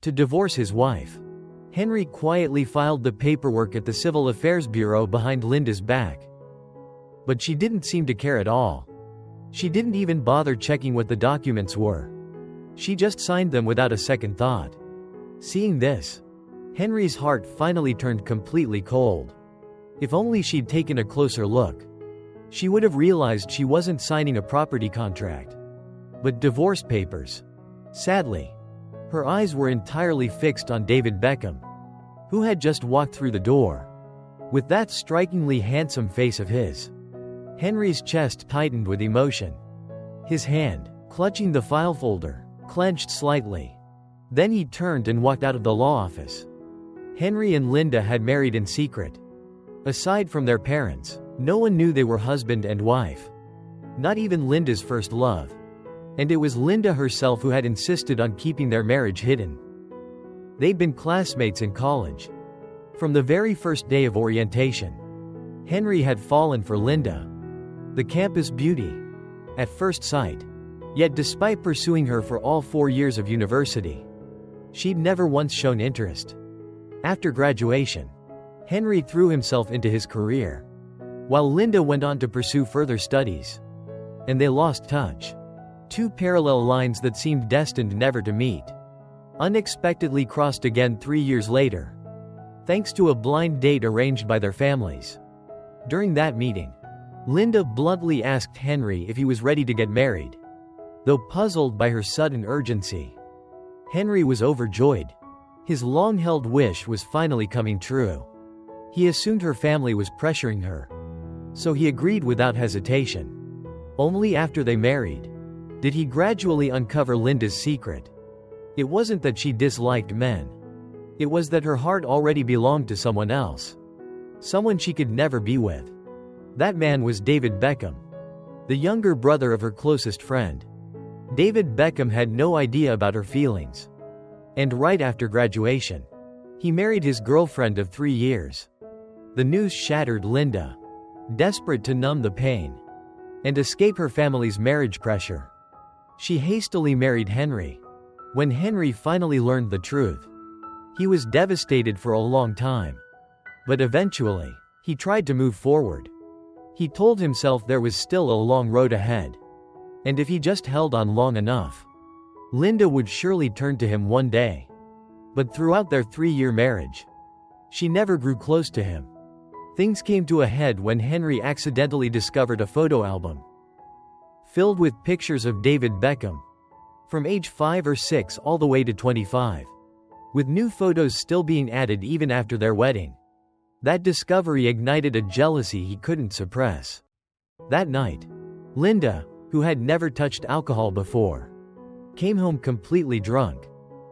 to divorce his wife. Henry quietly filed the paperwork at the Civil Affairs Bureau behind Linda's back. But she didn't seem to care at all. She didn't even bother checking what the documents were. She just signed them without a second thought. Seeing this, Henry's heart finally turned completely cold. If only she'd taken a closer look, she would have realized she wasn't signing a property contract, but divorce papers. Sadly, her eyes were entirely fixed on David Beckham, who had just walked through the door. With that strikingly handsome face of his, Henry's chest tightened with emotion. His hand, clutching the file folder, clenched slightly. Then he turned and walked out of the law office. Henry and Linda had married in secret. Aside from their parents, no one knew they were husband and wife. Not even Linda's first love. And it was Linda herself who had insisted on keeping their marriage hidden. They'd been classmates in college. From the very first day of orientation, Henry had fallen for Linda, the campus beauty, at first sight. Yet despite pursuing her for all 4 years of university, she'd never once shown interest. After graduation, Henry threw himself into his career, while Linda went on to pursue further studies. And they lost touch. Two parallel lines that seemed destined never to meet unexpectedly crossed again 3 years later, thanks to a blind date arranged by their families. During that meeting, Linda bluntly asked Henry if he was ready to get married. Though puzzled by her sudden urgency, Henry was overjoyed. His long-held wish was finally coming true. He assumed her family was pressuring her, so he agreed without hesitation. Only after they married did he gradually uncover Linda's secret. It wasn't that she disliked men. It was that her heart already belonged to someone else. Someone she could never be with. That man was David Beckham, the younger brother of her closest friend. David Beckham had no idea about her feelings. And right after graduation, he married his girlfriend of 3 years. The news shattered Linda, desperate to numb the pain and escape her family's marriage pressure. She hastily married Henry. When Henry finally learned the truth, he was devastated for a long time. But eventually, he tried to move forward. He told himself there was still a long road ahead. And if he just held on long enough, Linda would surely turn to him one day. But throughout their 3-year marriage, she never grew close to him. Things came to a head when Henry accidentally discovered a photo album filled with pictures of David Beckham, from age 5 or 6 all the way to 25, with new photos still being added even after their wedding. That discovery ignited a jealousy he couldn't suppress. That night, Linda, who had never touched alcohol before, came home completely drunk,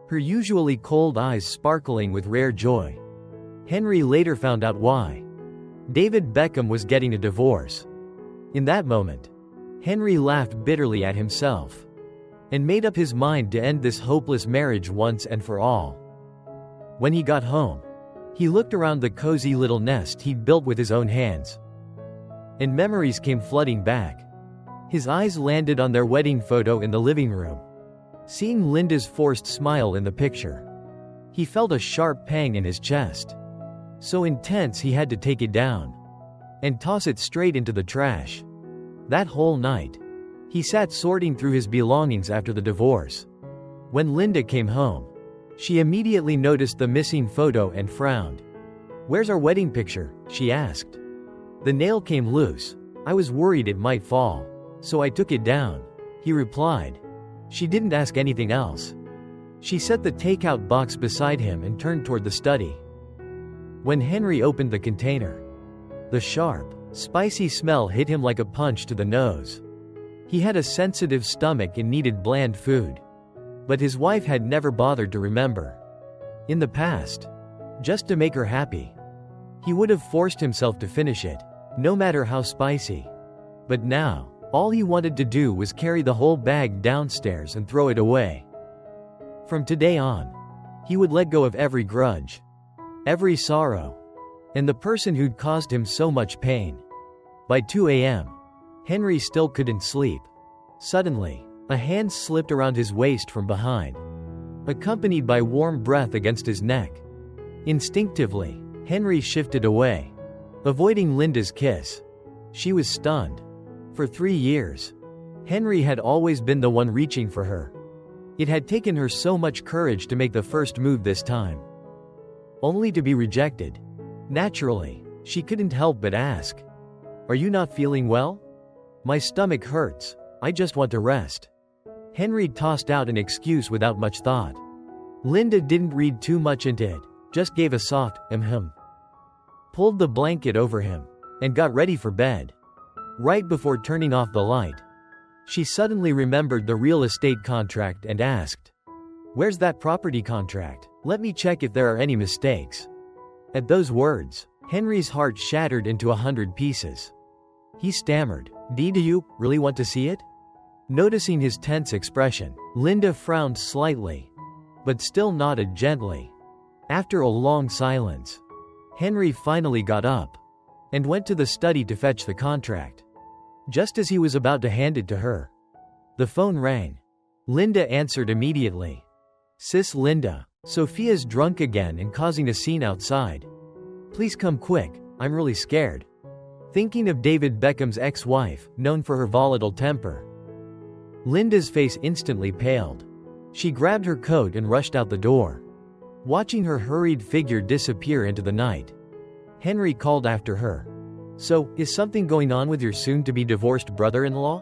her usually cold eyes sparkling with rare joy. Henry later found out why. David Beckham was getting a divorce. In that moment, Henry laughed bitterly at himself and made up his mind to end this hopeless marriage once and for all. When he got home, he looked around the cozy little nest he'd built with his own hands, and memories came flooding back. His eyes landed on their wedding photo in the living room. Seeing Linda's forced smile in the picture, he felt a sharp pang in his chest. So intense he had to take it down and toss it straight into the trash. That whole night, he sat sorting through his belongings after the divorce. When Linda came home, she immediately noticed the missing photo and frowned. "Where's our wedding picture?" she asked. "The nail came loose. I was worried it might fall, so I took it down," he replied. She didn't ask anything else. She set the takeout box beside him and turned toward the study. When Henry opened the container, the sharp, spicy smell hit him like a punch to the nose. He had a sensitive stomach and needed bland food. But his wife had never bothered to remember. In the past, just to make her happy, he would have forced himself to finish it, no matter how spicy. But now, all he wanted to do was carry the whole bag downstairs and throw it away. From today on, he would let go of every grudge, every sorrow, and the person who'd caused him so much pain. By 2 a.m., Henry still couldn't sleep. Suddenly, a hand slipped around his waist from behind. accompanied by warm breath against his neck. Instinctively, Henry shifted away, avoiding Linda's kiss. She was stunned. For 3 years, Henry had always been the one reaching for her. It had taken her so much courage to make the first move this time, only to be rejected. Naturally, she couldn't help but ask, "Are you not feeling well?" "My stomach hurts. I just want to rest." Henry tossed out an excuse without much thought. Linda didn't read too much into it, just gave a soft pulled the blanket over him, and got ready for bed. Right before turning off the light, she suddenly remembered the real estate contract and asked, "Where's that property contract? Let me check if there are any mistakes." At those words, Henry's heart shattered into 100 pieces. He stammered, "Do you really want to see it?" Noticing his tense expression, Linda frowned slightly, but still nodded gently. After a long silence, Henry finally got up and went to the study to fetch the contract. Just as he was about to hand it to her, the phone rang. Linda answered immediately. "Sis Linda, Sophia's drunk again and causing a scene outside. Please come quick, I'm really scared." Thinking of David Beckham's ex-wife, known for her volatile temper, Linda's face instantly paled. She grabbed her coat and rushed out the door. Watching her hurried figure disappear into the night, Henry called after her, "So, is something going on with your soon-to-be divorced brother-in-law?"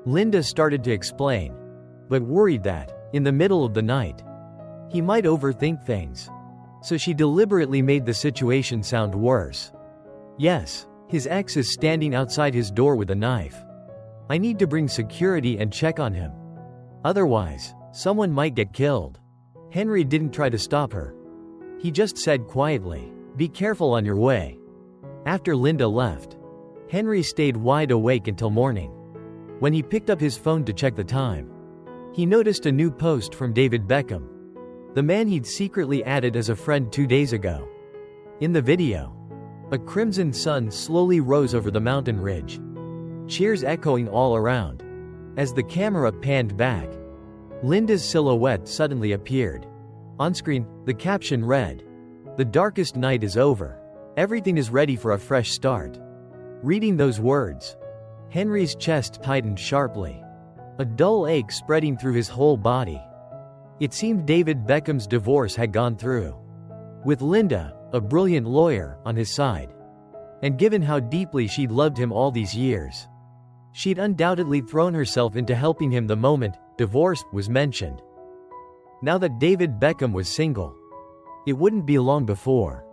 Linda started to explain, but worried that, in the middle of the night, he might overthink things. So she deliberately made the situation sound worse. "Yes, his ex is standing outside his door with a knife. I need to bring security and check on him. Otherwise, someone might get killed." Henry didn't try to stop her. He just said quietly, "Be careful on your way." After Linda left, Henry stayed wide awake until morning. When he picked up his phone to check the time, he noticed a new post from David Beckham, the man he'd secretly added as a friend 2 days ago. In the video, a crimson sun slowly rose over the mountain ridge, cheers echoing all around. As the camera panned back, Linda's silhouette suddenly appeared. On screen, the caption read, "The darkest night is over. Everything is ready for a fresh start." Reading those words, Henry's chest tightened sharply, a dull ache spreading through his whole body. It seemed David Beckham's divorce had gone through, with Linda, a brilliant lawyer, on his side. And given how deeply she'd loved him all these years, she'd undoubtedly thrown herself into helping him the moment divorce was mentioned. Now that David Beckham was single, it wouldn't be long before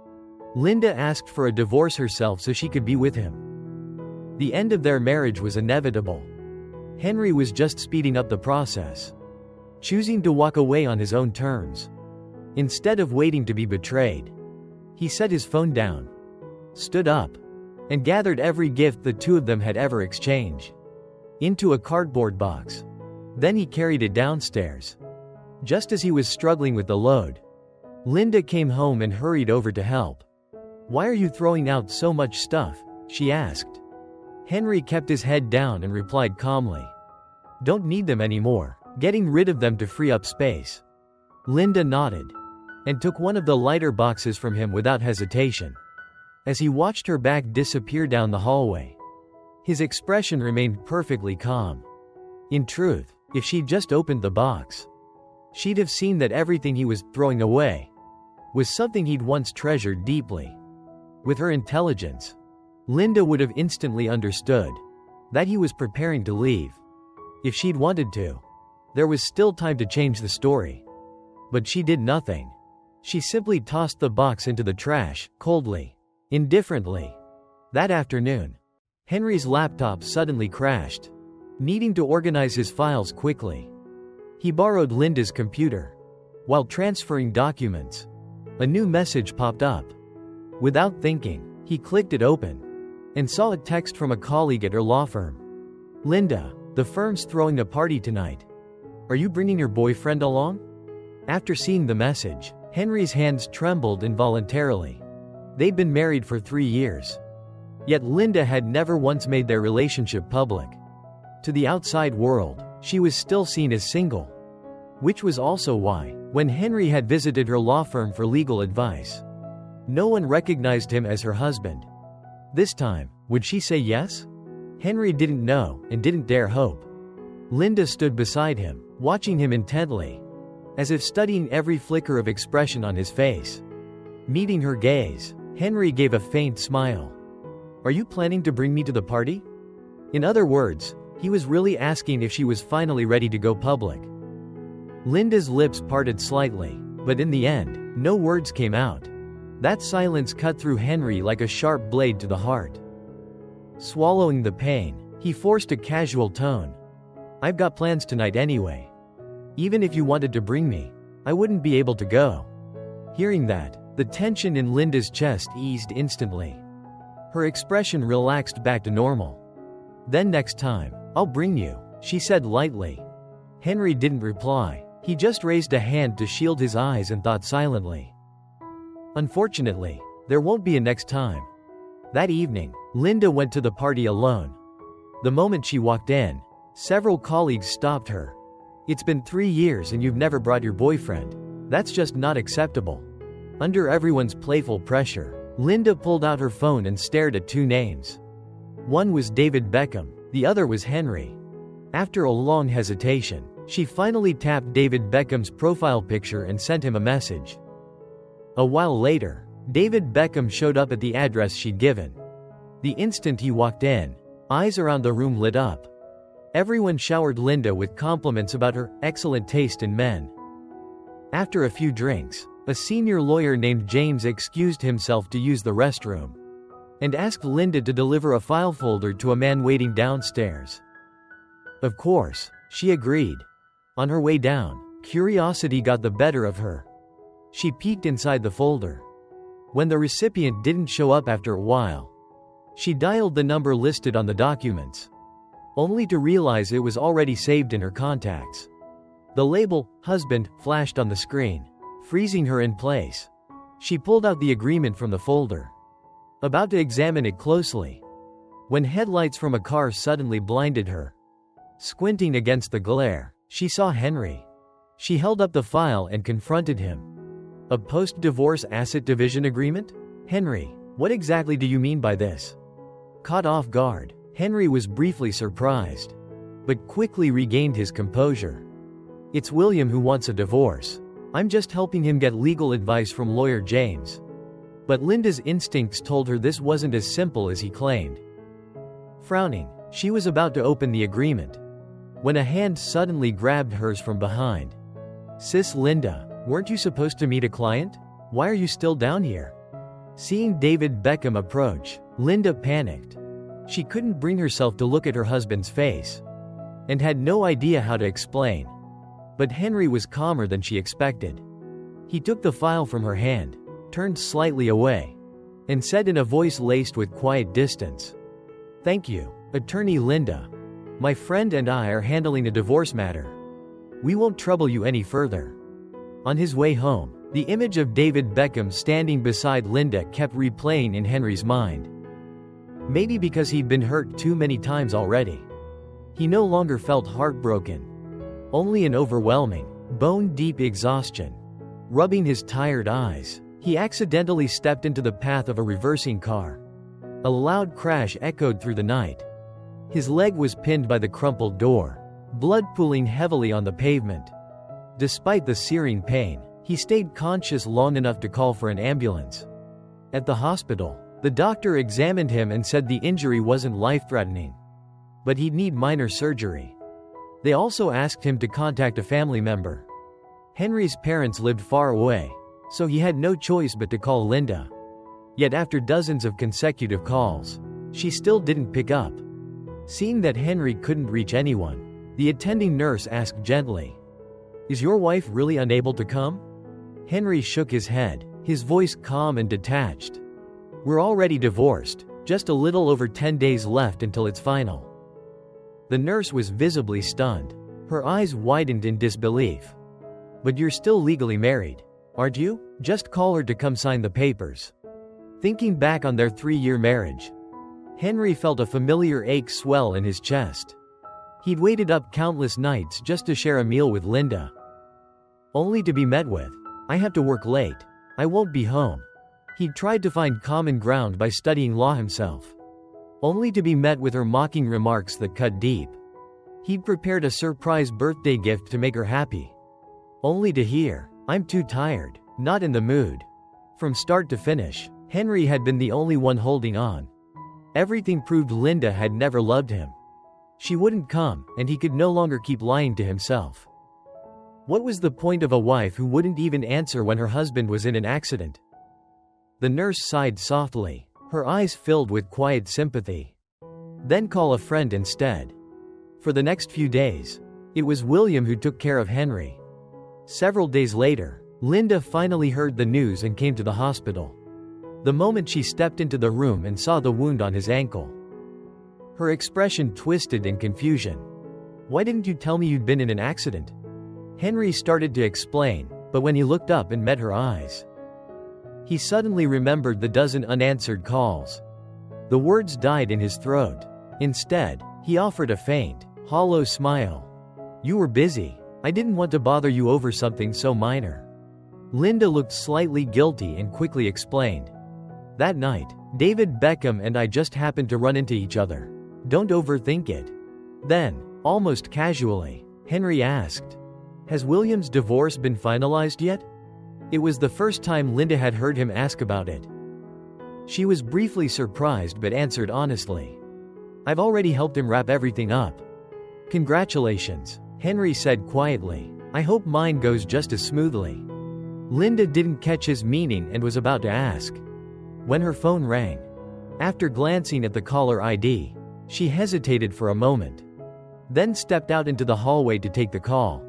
Linda asked for a divorce herself so she could be with him. The end of their marriage was inevitable. Henry was just speeding up the process, choosing to walk away on his own terms. Instead of waiting to be betrayed, he set his phone down, stood up, and gathered every gift the two of them had ever exchanged into a cardboard box. Then he carried it downstairs. Just as he was struggling with the load, Linda came home and hurried over to help. "Why are you throwing out so much stuff?" she asked. Henry kept his head down and replied calmly, "Don't need them anymore. Getting rid of them to free up space." Linda nodded and took one of the lighter boxes from him without hesitation. As he watched her bag disappear down the hallway, his expression remained perfectly calm. In truth, if she'd just opened the box, she'd have seen that everything he was throwing away was something he'd once treasured deeply. With her intelligence, Linda would have instantly understood that he was preparing to leave. If she'd wanted to, there was still time to change the story. But she did nothing. She simply tossed the box into the trash, coldly, indifferently. That afternoon, Henry's laptop suddenly crashed. Needing to organize his files quickly, he borrowed Linda's computer. While transferring documents, a new message popped up. Without thinking, he clicked it open and saw a text from a colleague at her law firm. "Linda, the firm's throwing a party tonight. Are you bringing your boyfriend along?" After seeing the message, Henry's hands trembled involuntarily. They'd been married for 3 years. Yet Linda had never once made their relationship public. To the outside world, she was still seen as single. Which was also why, when Henry had visited her law firm for legal advice, no one recognized him as her husband. This time, would she say yes? Henry didn't know, and didn't dare hope. Linda stood beside him, watching him intently, as if studying every flicker of expression on his face. Meeting her gaze, Henry gave a faint smile. "Are you planning to bring me to the party?" In other words, he was really asking if she was finally ready to go public. Linda's lips parted slightly, but in the end, no words came out. That silence cut through Henry like a sharp blade to the heart. Swallowing the pain, he forced a casual tone. "I've got plans tonight anyway. Even if you wanted to bring me, I wouldn't be able to go." Hearing that, the tension in Linda's chest eased instantly. Her expression relaxed back to normal. "Then next time, I'll bring you," she said lightly. Henry didn't reply. He just raised a hand to shield his eyes and thought silently. Unfortunately, there won't be a next time. That evening, Linda went to the party alone. The moment she walked in, several colleagues stopped her. "It's been 3 years and you've never brought your boyfriend. That's just not acceptable." Under everyone's playful pressure, Linda pulled out her phone and stared at 2 names. One was David Beckham, the other was Henry. After a long hesitation, she finally tapped David Beckham's profile picture and sent him a message. A while later, David Beckham showed up at the address she'd given. The instant he walked in, eyes around the room lit up. Everyone showered Linda with compliments about her excellent taste in men. After a few drinks, a senior lawyer named James excused himself to use the restroom and asked Linda to deliver a file folder to a man waiting downstairs. Of course, she agreed. On her way down, curiosity got the better of her. She peeked inside the folder. When the recipient didn't show up after a while, she dialed the number listed on the documents, only to realize it was already saved in her contacts. The label, "Husband," flashed on the screen, freezing her in place. She pulled out the agreement from the folder, about to examine it closely, when headlights from a car suddenly blinded her. Squinting against the glare, she saw Henry. She held up the file and confronted him. "A post-divorce asset division agreement? Henry, what exactly do you mean by this?" Caught off guard, Henry was briefly surprised, but quickly regained his composure. "It's William who wants a divorce. I'm just helping him get legal advice from lawyer James." But Linda's instincts told her this wasn't as simple as he claimed. Frowning, she was about to open the agreement, when a hand suddenly grabbed hers from behind. "Sis Linda, weren't you supposed to meet a client? Why are you still down here?" Seeing David Beckham approach, Linda panicked. She couldn't bring herself to look at her husband's face, and had no idea how to explain. But Henry was calmer than she expected. He took the file from her hand, turned slightly away, and said in a voice laced with quiet distance, "Thank you, Attorney Linda. My friend and I are handling a divorce matter. We won't trouble you any further." On his way home, the image of David Beckham standing beside Linda kept replaying in Henry's mind. Maybe because he'd been hurt too many times already, he no longer felt heartbroken, only an overwhelming, bone-deep exhaustion. Rubbing his tired eyes, he accidentally stepped into the path of a reversing car. A loud crash echoed through the night. His leg was pinned by the crumpled door, blood pooling heavily on the pavement. Despite the searing pain, he stayed conscious long enough to call for an ambulance. At the hospital, the doctor examined him and said the injury wasn't life-threatening, but he'd need minor surgery. They also asked him to contact a family member. Henry's parents lived far away, so he had no choice but to call Linda. Yet after dozens of consecutive calls, she still didn't pick up. Seeing that Henry couldn't reach anyone, the attending nurse asked gently, "Is your wife really unable to come?" Henry shook his head, his voice calm and detached. "We're already divorced, just a little over 10 days left until it's final." The nurse was visibly stunned. Her eyes widened in disbelief. "But you're still legally married, aren't you? Just call her to come sign the papers." Thinking back on their 3-year marriage, Henry felt a familiar ache swell in his chest. He'd waited up countless nights just to share a meal with Linda. only to be met with, "I have to work late. I won't be home." He'd tried to find common ground by studying law himself, only to be met with her mocking remarks that cut deep. He'd prepared a surprise birthday gift to make her happy, only to hear, "I'm too tired, not in the mood." From start to finish, Henry had been the only one holding on. Everything proved Linda had never loved him. She wouldn't come, and he could no longer keep lying to himself. What was the point of a wife who wouldn't even answer when her husband was in an accident? The nurse sighed softly, her eyes filled with quiet sympathy. "Then call a friend instead." For the next few days, it was William who took care of Henry. Several days later, Linda finally heard the news and came to the hospital. The moment she stepped into the room and saw the wound on his ankle, her expression twisted in confusion. "Why didn't you tell me you'd been in an accident?" Henry started to explain, but when he looked up and met her eyes, he suddenly remembered the dozen unanswered calls. The words died in his throat. Instead, he offered a faint, hollow smile. "You were busy. I didn't want to bother you over something so minor." Linda looked slightly guilty and quickly explained, "That night, David Beckham and I just happened to run into each other. Don't overthink it." Then, almost casually, Henry asked, "Has William's divorce been finalized yet?" It was the first time Linda had heard him ask about it. She was briefly surprised but answered honestly, "I've already helped him wrap everything up." "Congratulations," Henry said quietly. "I hope mine goes just as smoothly." Linda didn't catch his meaning and was about to ask, when her phone rang. After glancing at the caller ID, she hesitated for a moment, then stepped out into the hallway to take the call.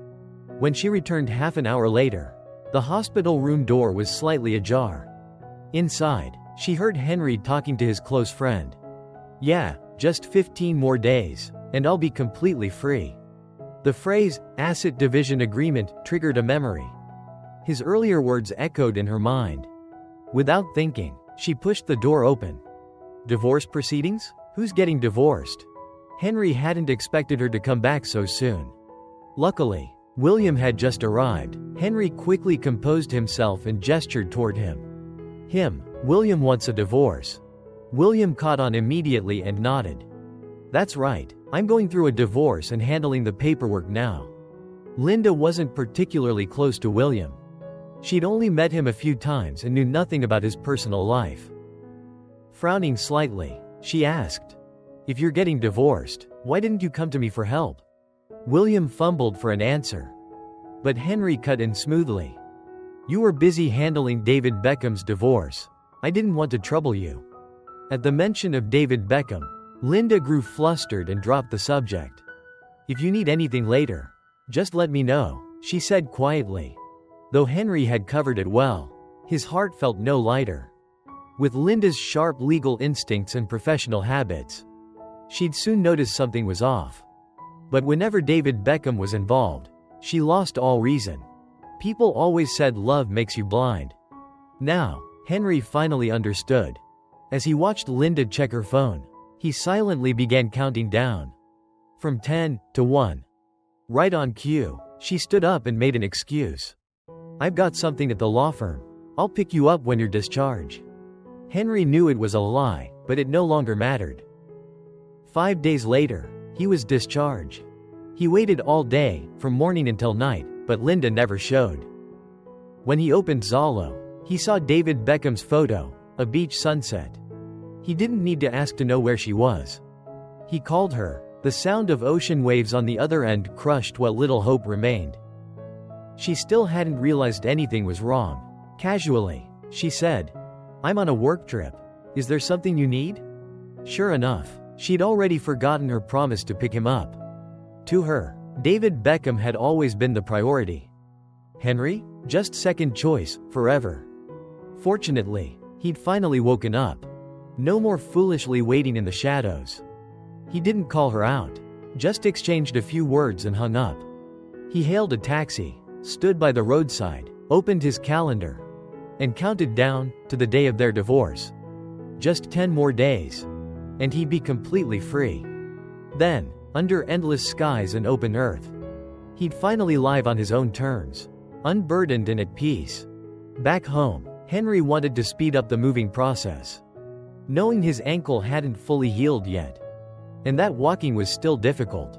When she returned half an hour later, the hospital room door was slightly ajar. Inside, she heard Henry talking to his close friend. "Yeah, just 15 more days, and I'll be completely free." The phrase, "asset division agreement," triggered a memory. His earlier words echoed in her mind. Without thinking, she pushed the door open. Divorce proceedings? Who's getting divorced? Henry hadn't expected her to come back so soon. Luckily, William had just arrived. Henry quickly composed himself and gestured toward him. William wants a divorce." William caught on immediately and nodded. "That's right, I'm going through a divorce and handling the paperwork now." Linda wasn't particularly close to William. She'd only met him a few times and knew nothing about his personal life. Frowning slightly, she asked, "If you're getting divorced, why didn't you come to me for help?" William fumbled for an answer, but Henry cut in smoothly. "You were busy handling David Beckham's divorce. I didn't want to trouble you." At the mention of David Beckham, Linda grew flustered and dropped the subject. "If you need anything later, just let me know," she said quietly. Though Henry had covered it well, his heart felt no lighter. With Linda's sharp legal instincts and professional habits, she'd soon notice something was off. But whenever David Beckham was involved, she lost all reason. People always said love makes you blind. Now, Henry finally understood. As he watched Linda check her phone, he silently began counting down. From 10 to 1. Right on cue, she stood up and made an excuse. "I've got something at the law firm. I'll pick you up when you're discharged." Henry knew it was a lie, but it no longer mattered. 5 days later, he was discharged. He waited all day, from morning until night, but Linda never showed. When he opened Zalo, he saw David Beckham's photo, a beach sunset. He didn't need to ask to know where she was. He called her. The sound of ocean waves on the other end crushed what little hope remained. She still hadn't realized anything was wrong. Casually, she said, "I'm on a work trip. Is there something you need?" Sure enough, she'd already forgotten her promise to pick him up. To her, David Beckham had always been the priority. Henry? Just second choice, forever. Fortunately, he'd finally woken up. No more foolishly waiting in the shadows. He didn't call her out, just exchanged a few words and hung up. He hailed a taxi, stood by the roadside, opened his calendar, and counted down to the day of their divorce. Just 10 more days, and he'd be completely free. Then, under endless skies and open earth, he'd finally live on his own terms. unburdened and at peace. Back home, Henry wanted to speed up the moving process, knowing his ankle hadn't fully healed yet, and that walking was still difficult.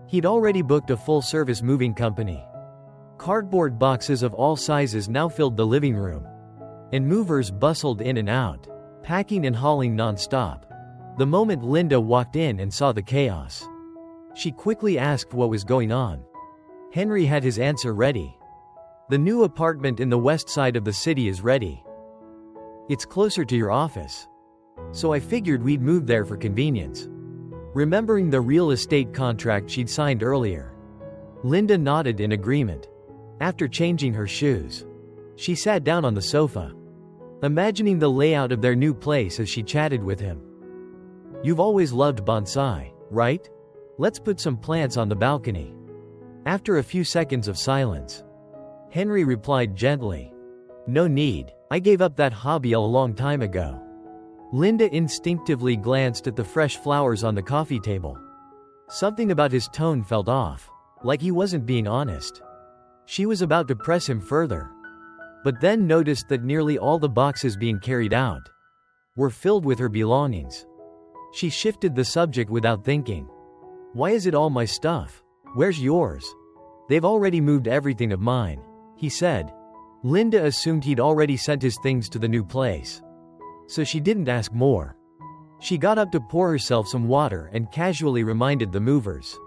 He'd already booked a full-service moving company. Cardboard boxes of all sizes now filled the living room, and movers bustled in and out, packing and hauling non-stop. The moment Linda walked in and saw the chaos, she quickly asked what was going on. Henry had his answer ready. "The new apartment in the west side of the city is ready. It's closer to your office. So I figured we'd move there for convenience." Remembering the real estate contract she'd signed earlier, Linda nodded in agreement. After changing her shoes, she sat down on the sofa, imagining the layout of their new place as she chatted with him. "You've always loved bonsai, right? Let's put some plants on the balcony." After a few seconds of silence, Henry replied gently, "No need, I gave up that hobby a long time ago." Linda instinctively glanced at the fresh flowers on the coffee table. Something about his tone felt off, like he wasn't being honest. She was about to press him further, but then noticed that nearly all the boxes being carried out were filled with her belongings. She shifted the subject without thinking. "Why is it all my stuff? Where's yours?" "They've already moved everything of mine," he said. Linda assumed he'd already sent his things to the new place, so she didn't ask more. She got up to pour herself some water and casually reminded the movers,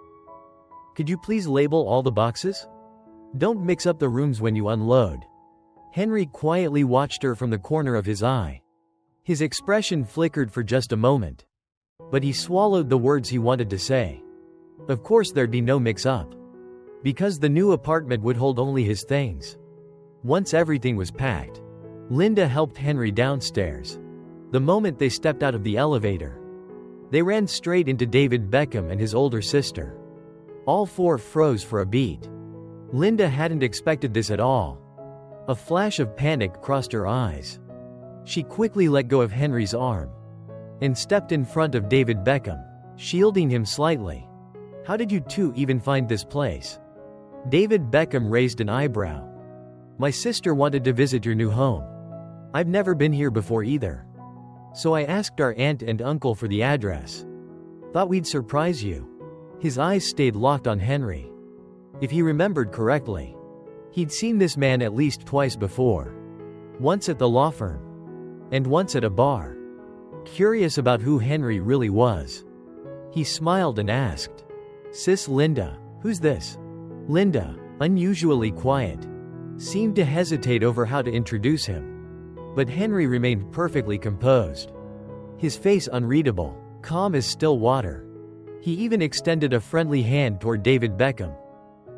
"Could you please label all the boxes? Don't mix up the rooms when you unload." Henry quietly watched her from the corner of his eye. His expression flickered for just a moment, but he swallowed the words he wanted to say. Of course there'd be no mix-up, because the new apartment would hold only his things. Once everything was packed, Linda helped Henry downstairs. The moment they stepped out of the elevator, they ran straight into David Beckham and his older sister. All four froze for a beat. Linda hadn't expected this at all. A flash of panic crossed her eyes. She quickly let go of Henry's arm and stepped in front of David Beckham, shielding him slightly. "How did you two even find this place?" David Beckham raised an eyebrow. "My sister wanted to visit your new home. I've never been here before either. So I asked our aunt and uncle for the address. Thought we'd surprise you." His eyes stayed locked on Henry. If he remembered correctly, he'd seen this man at least twice before. Once at the law firm, and once at a bar. Curious about who Henry really was, he smiled and asked, "Sis Linda, who's this?" Linda, unusually quiet, seemed to hesitate over how to introduce him. But Henry remained perfectly composed. His face unreadable, calm as still water. He even extended a friendly hand toward David Beckham.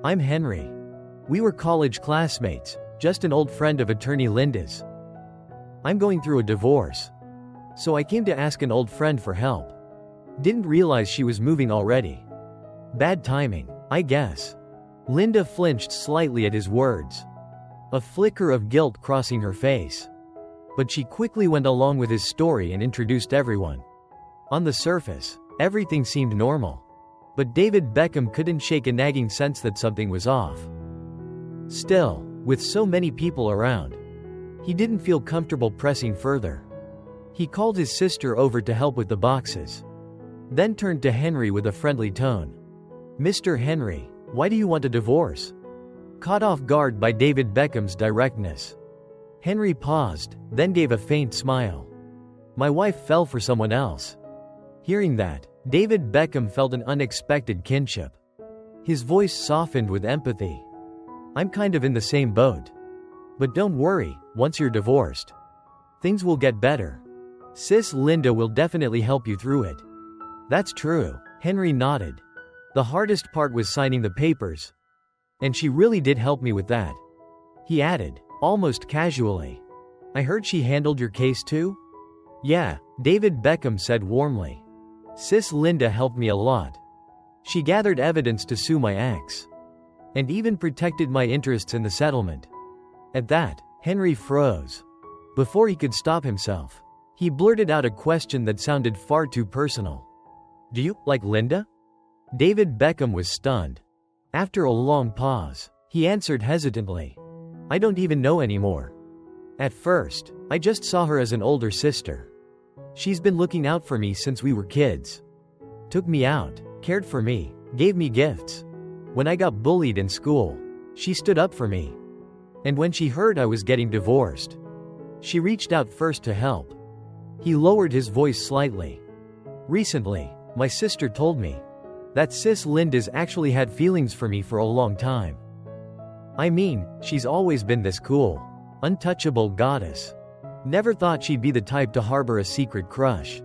"I'm Henry. We were college classmates, just an old friend of attorney Linda's. I'm going through a divorce, so I came to ask an old friend for help. Didn't realize she was moving already. Bad timing, I guess." Linda flinched slightly at his words, a flicker of guilt crossing her face. But she quickly went along with his story and introduced everyone. On the surface, everything seemed normal. But David Beckham couldn't shake a nagging sense that something was off. Still, with so many people around, he didn't feel comfortable pressing further. He called his sister over to help with the boxes, then turned to Henry with a friendly tone. "Mr. Henry, why do you want a divorce?" Caught off guard by David Beckham's directness, Henry paused, then gave a faint smile. "My wife fell for someone else." Hearing that, David Beckham felt an unexpected kinship. His voice softened with empathy. "I'm kind of in the same boat. But don't worry, once you're divorced, things will get better. Sis Linda will definitely help you through it." "That's true," Henry nodded. "The hardest part was signing the papers, and she really did help me with that." He added, almost casually, "I heard she handled your case too?" "Yeah," David Beckham said warmly. "Sis Linda helped me a lot. She gathered evidence to sue my ex, and even protected my interests in the settlement." At that, Henry froze. Before he could stop himself, he blurted out a question that sounded far too personal. "Do you like Linda?" David Beckham was stunned. After a long pause, he answered hesitantly, I don't even know anymore. At first, I just saw her as an older sister. She's been looking out for me since we were kids. Took me out, cared for me, gave me gifts. When I got bullied in school, she stood up for me. And when she heard I was getting divorced, she reached out first to help." He lowered his voice slightly. "Recently, my sister told me that sis Linda's actually had feelings for me for a long time. I mean, she's always been this cool, untouchable goddess. Never thought she'd be the type to harbor a secret crush.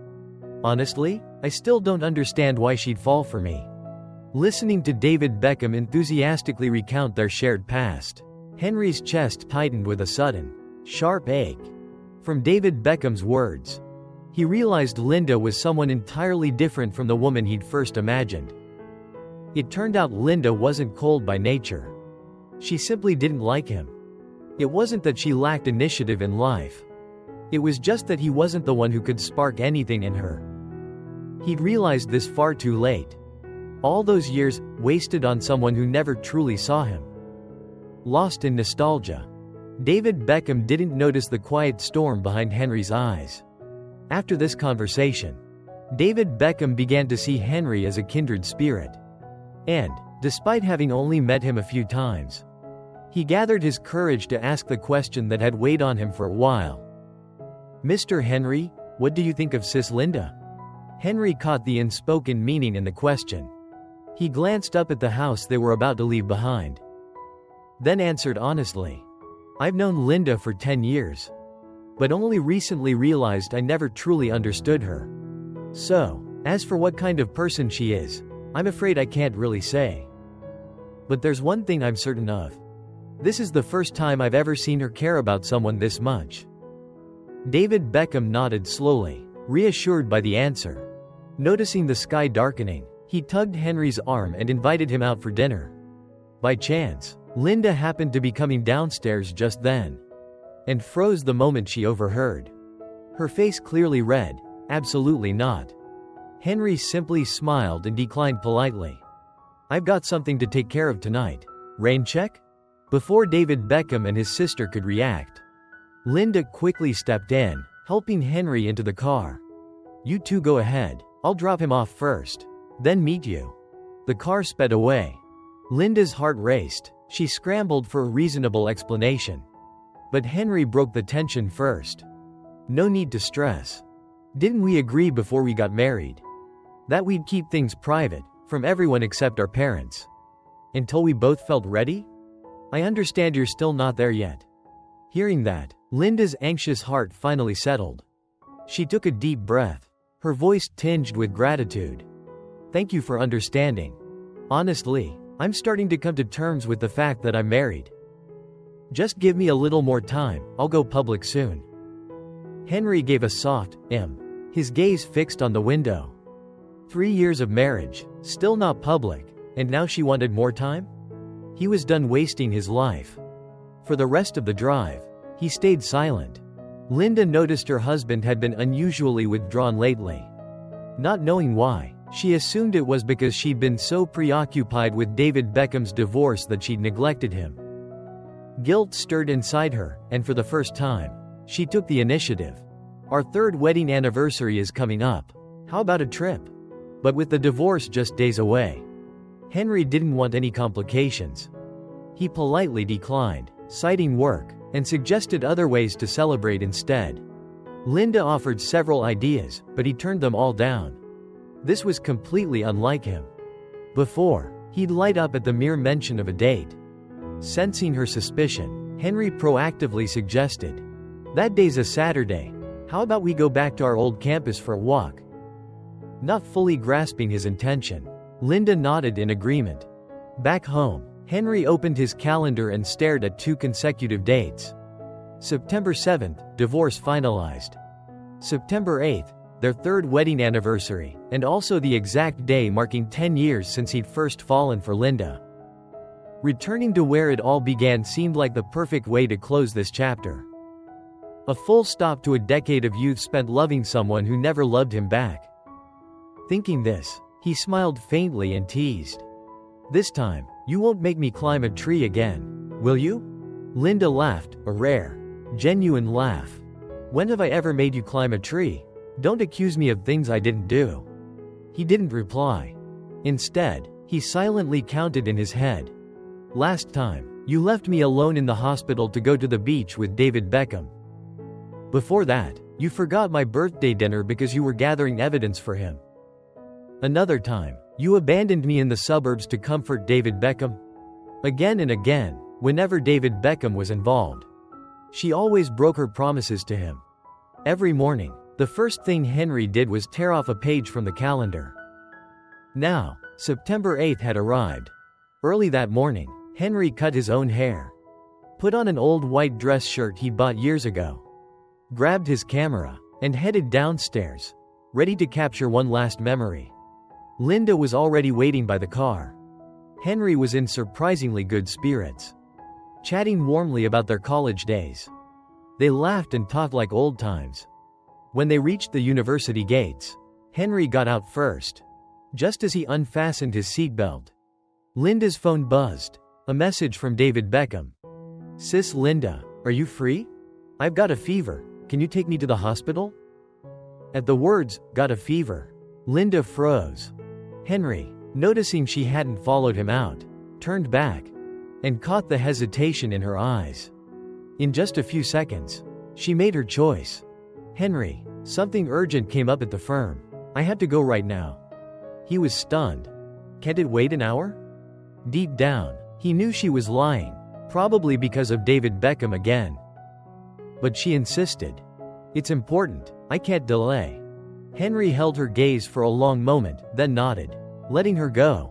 Honestly, I still don't understand why she'd fall for me." Listening to David Beckham enthusiastically recount their shared past, Henry's chest tightened with a sudden, sharp ache. From David Beckham's words, he realized Linda was someone entirely different from the woman he'd first imagined. It turned out Linda wasn't cold by nature. She simply didn't like him. It wasn't that she lacked initiative in life. It was just that he wasn't the one who could spark anything in her. He'd realized this far too late. All those years, wasted on someone who never truly saw him. Lost in nostalgia, David Beckham didn't notice the quiet storm behind Henry's eyes. After this conversation, David Beckham began to see Henry as a kindred spirit. And, despite having only met him a few times, he gathered his courage to ask the question that had weighed on him for a while. "Mr. Henry, what do you think of sis Linda?" Henry caught the unspoken meaning in the question. He glanced up at the house they were about to leave behind, then answered honestly, "I've known Linda for 10 years. But only recently realized I never truly understood her. So, as for what kind of person she is, I'm afraid I can't really say. But there's one thing I'm certain of. This is the first time I've ever seen her care about someone this much." David Beckham nodded slowly, reassured by the answer. Noticing the sky darkening, he tugged Henry's arm and invited him out for dinner. By chance, Linda happened to be coming downstairs just then, and froze the moment she overheard. Her face clearly read, "Absolutely not." Henry simply smiled and declined politely. "I've got something to take care of tonight. Rain check?" Before David Beckham and his sister could react, Linda quickly stepped in, helping Henry into the car. "You two go ahead. I'll drop him off first, then meet you." The car sped away. Linda's heart raced. She scrambled for a reasonable explanation. But Henry broke the tension first. "No need to stress. Didn't we agree before we got married that we'd keep things private, from everyone except our parents? Until we both felt ready? I understand you're still not there yet." Hearing that, Linda's anxious heart finally settled. She took a deep breath, her voice tinged with gratitude. "Thank you for understanding. Honestly, I'm starting to come to terms with the fact that I'm married. Just give me a little more time, I'll go public soon." Henry gave a soft, his gaze fixed on the window. 3 years of marriage, still not public, and now she wanted more time? He was done wasting his life. For the rest of the drive, he stayed silent. Linda noticed her husband had been unusually withdrawn lately. Not knowing why, she assumed it was because she'd been so preoccupied with David Beckham's divorce that she'd neglected him. Guilt stirred inside her, and for the first time, she took the initiative. "Our 3rd wedding anniversary is coming up. How about a trip?" But with the divorce just days away, Henry didn't want any complications. He politely declined, citing work, and suggested other ways to celebrate instead. Linda offered several ideas, but he turned them all down. This was completely unlike him. Before, he'd light up at the mere mention of a date. Sensing her suspicion, Henry proactively suggested, "That day's a Saturday. How about we go back to our old campus for a walk?" Not fully grasping his intention, Linda nodded in agreement. Back home, Henry opened his calendar and stared at 2 consecutive dates. September 7th, divorce finalized. September 8th, their 3rd wedding anniversary, and also the exact day marking 10 years since he'd first fallen for Linda. Returning to where it all began seemed like the perfect way to close this chapter. A full stop to a decade of youth spent loving someone who never loved him back. Thinking this, he smiled faintly and teased, "This time, you won't make me climb a tree again, will you?" Linda laughed, a rare, genuine laugh. When have I ever made you climb a tree? Don't accuse me of things I didn't do. He didn't reply. Instead, he silently counted in his head. Last time, you left me alone in the hospital to go to the beach with David Beckham. Before that, you forgot my birthday dinner because you were gathering evidence for him. Another time, you abandoned me in the suburbs to comfort David Beckham. Again and again, whenever David Beckham was involved, she always broke her promises to him. Every morning, the first thing Henry did was tear off a page from the calendar. Now, September 8th had arrived. Early that morning, Henry cut his own hair, put on an old white dress shirt he'd bought years ago, grabbed his camera, and headed downstairs, ready to capture one last memory. Linda was already waiting by the car. Henry was in surprisingly good spirits, chatting warmly about their college days. They laughed and talked like old times. When they reached the university gates, Henry got out first, just as he unfastened his seatbelt. Linda's phone buzzed. A message from David Beckham. "Sis Linda, are you free? I've got a fever. Can you take me to the hospital?" At the words, "got a fever," Linda froze. Henry, noticing she hadn't followed him out, turned back and caught the hesitation in her eyes. In just a few seconds, she made her choice. "Henry, something urgent came up at the firm. I had to go right now." He was stunned. "Can't it wait an hour?" Deep down, he knew she was lying, probably because of David Beckham again. But she insisted. "It's important. I can't delay." Henry held her gaze for a long moment, then nodded, letting her go.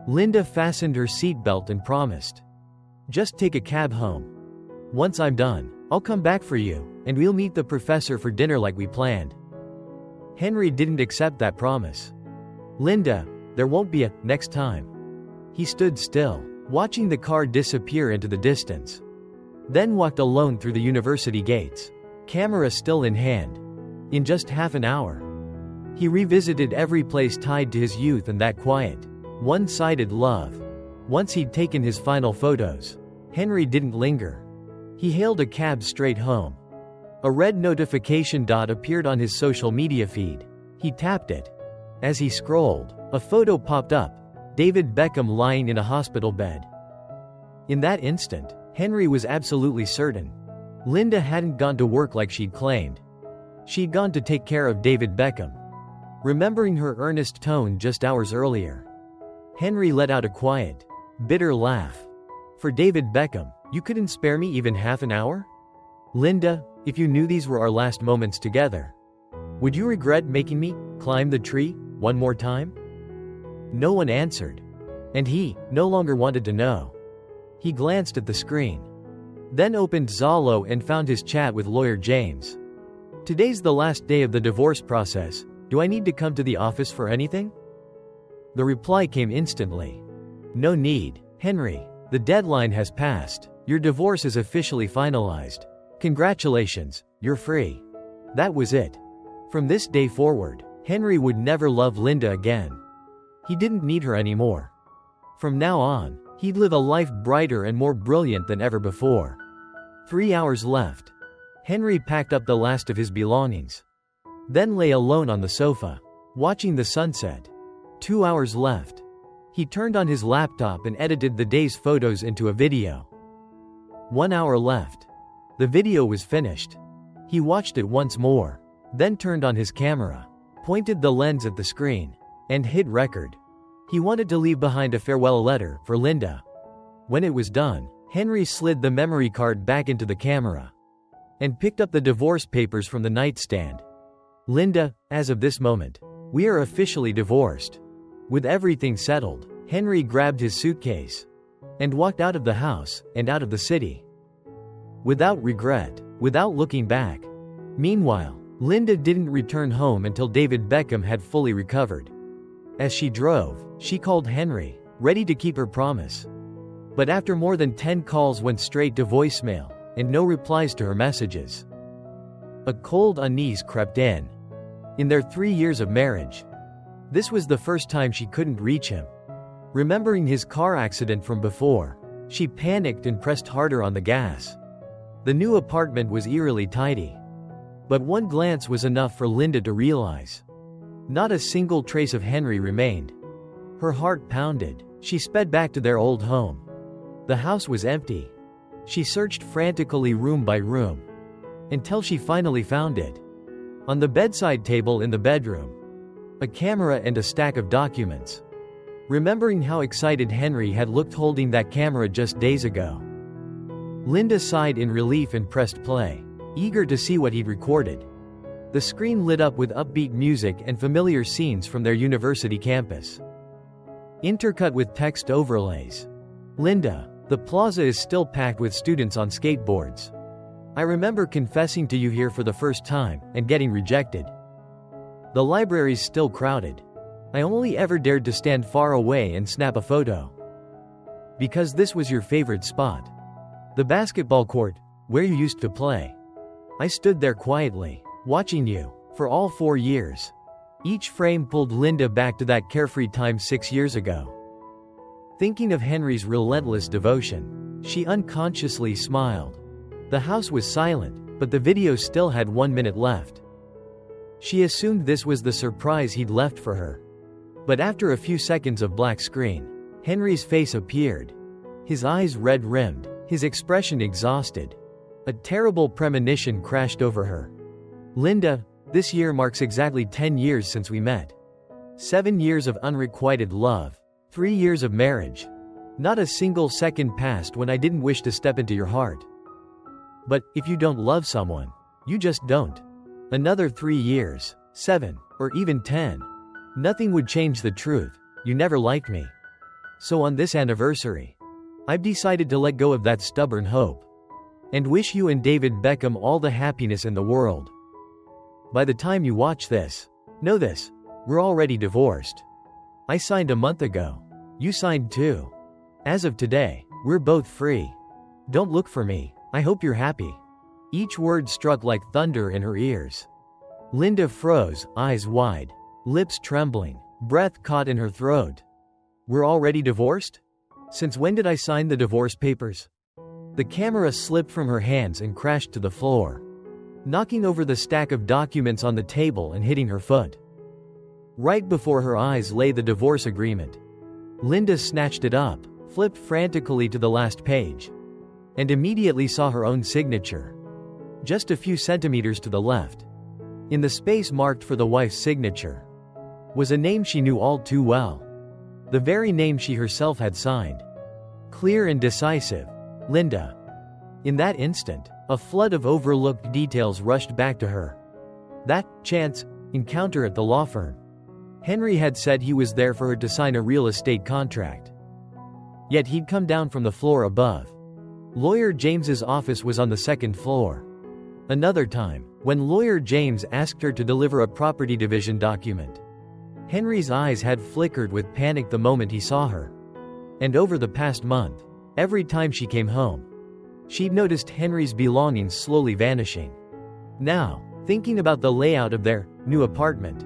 Linda fastened her seatbelt and promised, "Just take a cab home. Once I'm done, I'll come back for you, and we'll meet the professor for dinner like we planned." Henry didn't accept that promise. "Linda, there won't be a next time." He stood still, watching the car disappear into the distance. Then walked alone through the university gates, camera still in hand. In just half an hour, he revisited every place tied to his youth and that quiet, one-sided love. Once he'd taken his final photos, Henry didn't linger. He hailed a cab straight home. A red notification dot appeared on his social media feed. He tapped it. As he scrolled, a photo popped up. David Beckham lying in a hospital bed. In that instant, Henry was absolutely certain. Linda hadn't gone to work like she'd claimed. She'd gone to take care of David Beckham. Remembering her earnest tone just hours earlier, Henry let out a quiet, bitter laugh. "For David Beckham, you couldn't spare me even half an hour? Linda, if you knew these were our last moments together, would you regret making me climb the tree one more time?" No one answered. And he no longer wanted to know. He glanced at the screen, then opened Zalo and found his chat with lawyer James. "Today's the last day of the divorce process. Do I need to come to the office for anything?" The reply came instantly. "No need, Henry. The deadline has passed. Your divorce is officially finalized. Congratulations, you're free." That was it. From this day forward, Henry would never love Linda again. He didn't need her anymore. From now on, he'd live a life brighter and more brilliant than ever before. 3 hours left. Henry packed up the last of his belongings, then lay alone on the sofa, watching the sunset. 2 hours left. He turned on his laptop and edited the day's photos into a video. 1 hour left. The video was finished. He watched it once more, then turned on his camera, pointed the lens at the screen, and hit record. He wanted to leave behind a farewell letter for Linda. When it was done, Henry slid the memory card back into the camera and picked up the divorce papers from the nightstand. "Linda, as of this moment, we are officially divorced." With everything settled, Henry grabbed his suitcase and walked out of the house and out of the city, without regret, without looking back. Meanwhile, Linda didn't return home until David Beckham had fully recovered. As she drove, she called Henry, ready to keep her promise. But after more than 10 calls went straight to voicemail, and no replies to her messages. A cold unease crept in. In their 3 years of marriage, this was the first time she couldn't reach him. Remembering his car accident from before, She panicked and pressed harder on the gas. The new apartment was eerily tidy. But one glance was enough for Linda to realize. Not a single trace of Henry remained. Her heart pounded. She sped back to their old home. The house was empty. She searched frantically room by room, until she finally found it. On the bedside table in the bedroom. A camera and a stack of documents. Remembering how excited Henry had looked holding that camera just days ago, Linda sighed in relief and pressed play, eager to see what he'd recorded. The screen lit up with upbeat music and familiar scenes from their university campus, intercut with text overlays. Linda, the plaza is still packed with students on skateboards. I remember confessing to you here for the first time, and getting rejected. The library's still crowded. I only ever dared to stand far away and snap a photo. Because this was your favorite spot. The basketball court, where you used to play. I stood there quietly, watching you, for all 4 years. Each frame pulled Linda back to that carefree time 6 years ago. Thinking of Henry's relentless devotion, she unconsciously smiled. The house was silent, but the video still had 1 minute left. She assumed this was the surprise he'd left for her. But after a few seconds of black screen, Henry's face appeared. His eyes red-rimmed, his expression exhausted. A terrible premonition crashed over her. Linda, this year marks exactly 10 years since we met. 7 years of unrequited love. 3 years of marriage. Not a single second passed when I didn't wish to step into your heart. But, if you don't love someone, you just don't. Another 3 years, 7, or even 10. Nothing would change the truth, you never liked me. So on this anniversary, I've decided to let go of that stubborn hope. And wish you and David Beckham all the happiness in the world. By the time you watch this, know this, we're already divorced. I signed a month ago. You signed too. As of today, we're both free. Don't look for me, I hope you're happy. Each word struck like thunder in her ears. Linda froze, eyes wide, lips trembling, breath caught in her throat. We're already divorced? Since when did I sign the divorce papers? The camera slipped from her hands and crashed to the floor, knocking over the stack of documents on the table and hitting her foot. Right before her eyes lay the divorce agreement. Linda snatched it up, flipped frantically to the last page, and immediately saw her own signature. Just a few centimeters to the left, in the space marked for the wife's signature, was a name she knew all too well. The very name she herself had signed. Clear and decisive. Linda. In that instant, a flood of overlooked details rushed back to her. That chance encounter at the law firm. Henry had said he was there for her to sign a real estate contract. Yet he'd come down from the floor above. Lawyer James's office was on the second floor. Another time, when Lawyer James asked her to deliver a property division document, Henry's eyes had flickered with panic the moment he saw her. And over the past month, every time she came home, she'd noticed Henry's belongings slowly vanishing. Now, thinking about the layout of their new apartment,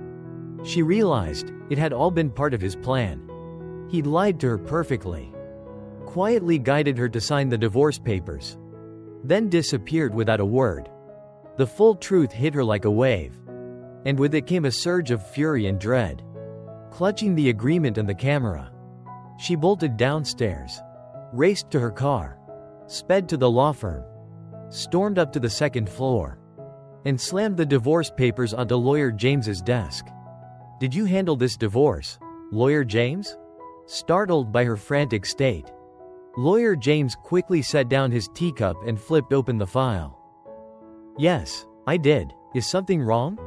she realized it had all been part of his plan. He'd lied to her perfectly, quietly guided her to sign the divorce papers, then disappeared without a word. The full truth hit her like a wave, and with it came a surge of fury and dread. Clutching the agreement and the camera, she bolted downstairs, raced to her car, sped to the law firm, stormed up to the second floor, and slammed the divorce papers onto Lawyer James's desk. Did you handle this divorce, Lawyer James? Startled by her frantic state, Lawyer James quickly set down his teacup and flipped open the file. Yes, I did. Is something wrong?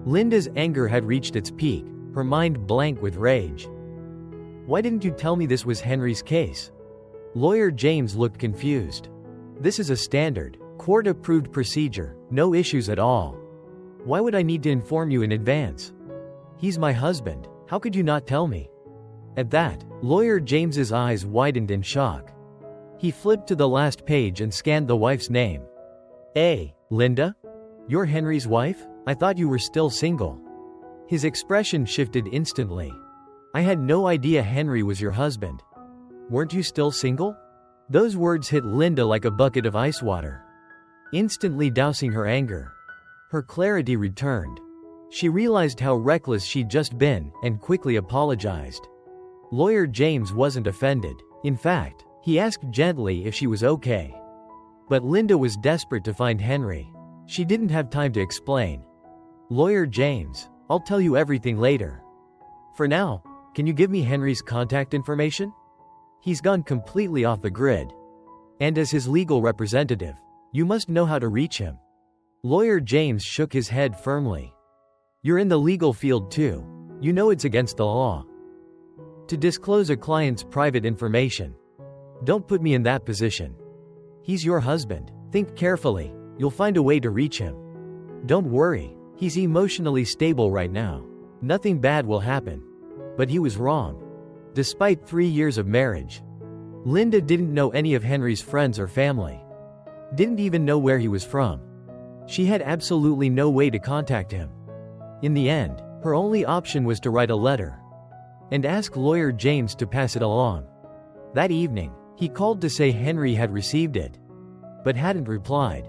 Linda's anger had reached its peak, her mind blank with rage. Why didn't you tell me this was Henry's case? Lawyer James looked confused. This is a standard, court-approved procedure, no issues at all. Why would I need to inform you in advance? He's my husband, how could you not tell me? At that, Lawyer James's eyes widened in shock. He flipped to the last page and scanned the wife's name. Linda? You're Henry's wife? I thought you were still single. His expression shifted instantly. I had no idea Henry was your husband. Weren't you still single? Those words hit Linda like a bucket of ice water, instantly dousing her anger. Her clarity returned. She realized how reckless she'd just been, and quickly apologized. Lawyer James wasn't offended. In fact, he asked gently if she was okay. But Linda was desperate to find Henry. She didn't have time to explain. "Lawyer James, I'll tell you everything later. For now, can you give me Henry's contact information? He's gone completely off the grid. And as his legal representative, you must know how to reach him." Lawyer James shook his head firmly. "You're in the legal field too. You know it's against the law to disclose a client's private information. Don't put me in that position. He's your husband. Think carefully. You'll find a way to reach him. Don't worry. He's emotionally stable right now. Nothing bad will happen." But he was wrong. Despite 3 years of marriage, Linda didn't know any of Henry's friends or family. Didn't even know where he was from. She had absolutely no way to contact him. In the end, her only option was to write a letter and ask Lawyer James to pass it along. That evening, he called to say Henry had received it, but hadn't replied.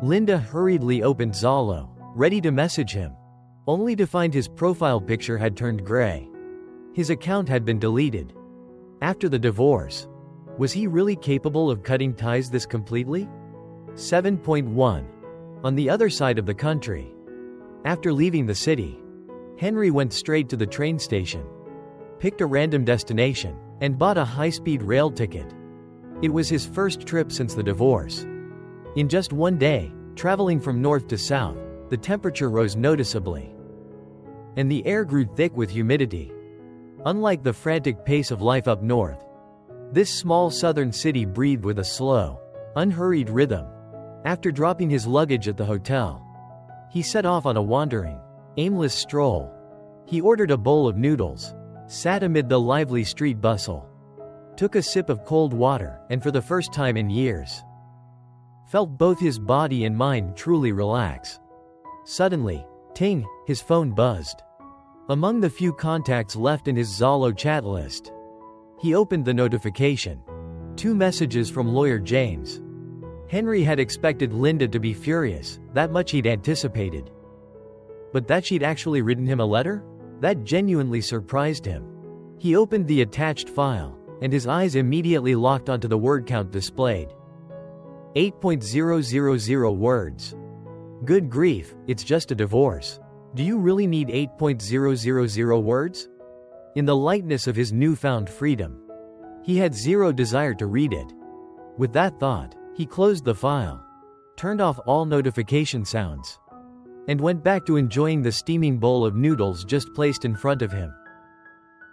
Linda hurriedly opened Zalo, ready to message him, only to find his profile picture had turned gray. His account had been deleted. After the divorce, was he really capable of cutting ties this completely? 7.1. On the other side of the country. After leaving the city, Henry went straight to the train station, picked a random destination, and bought a high-speed rail ticket. It was his first trip since the divorce. In just one day, traveling from north to south, the temperature rose noticeably, and the air grew thick with humidity. Unlike the frantic pace of life up north, this small southern city breathed with a slow, unhurried rhythm. After dropping his luggage at the hotel, he set off on a wandering, aimless stroll. He ordered a bowl of noodles, sat amid the lively street bustle, took a sip of cold water, and for the first time in years, felt both his body and mind truly relax. Suddenly, ting, his phone buzzed. Among the few contacts left in his Zalo chat list, he opened the notification. 2 messages from Lawyer James. Henry had expected Linda to be furious, that much he'd anticipated. But that she'd actually written him a letter? That genuinely surprised him. He opened the attached file, and his eyes immediately locked onto the word count displayed. 8.000 words. Good grief, it's just a divorce. Do you really need 8.000 words? In the lightness of his newfound freedom, he had zero desire to read it. With that thought, he closed the file, turned off all notification sounds, and went back to enjoying the steaming bowl of noodles just placed in front of him.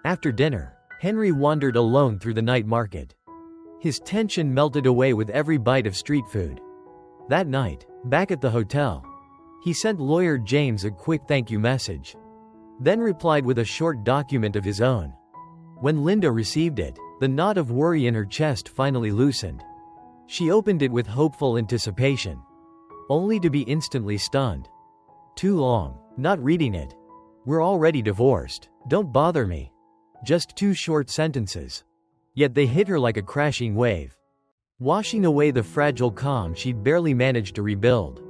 After dinner, Henry wandered alone through the night market. His tension melted away with every bite of street food. That night, back at the hotel, he sent Lawyer James a quick thank you message, then replied with a short document of his own. When Linda received it, the knot of worry in her chest finally loosened. She opened it with hopeful anticipation, only to be instantly stunned. Too long, not reading it. We're already divorced. Don't bother me. Just 2 short sentences. Yet they hit her like a crashing wave, washing away the fragile calm she'd barely managed to rebuild.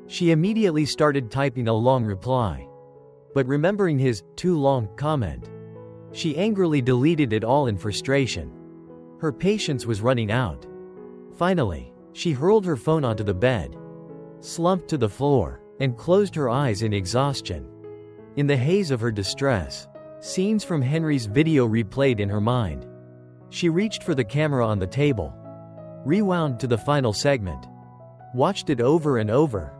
She immediately started typing a long reply. But remembering his too long comment, she angrily deleted it all in frustration. Her patience was running out. Finally, she hurled her phone onto the bed, slumped to the floor, and closed her eyes in exhaustion. In the haze of her distress, scenes from Henry's video replayed in her mind. She reached for the camera on the table, rewound to the final segment, watched it over and over,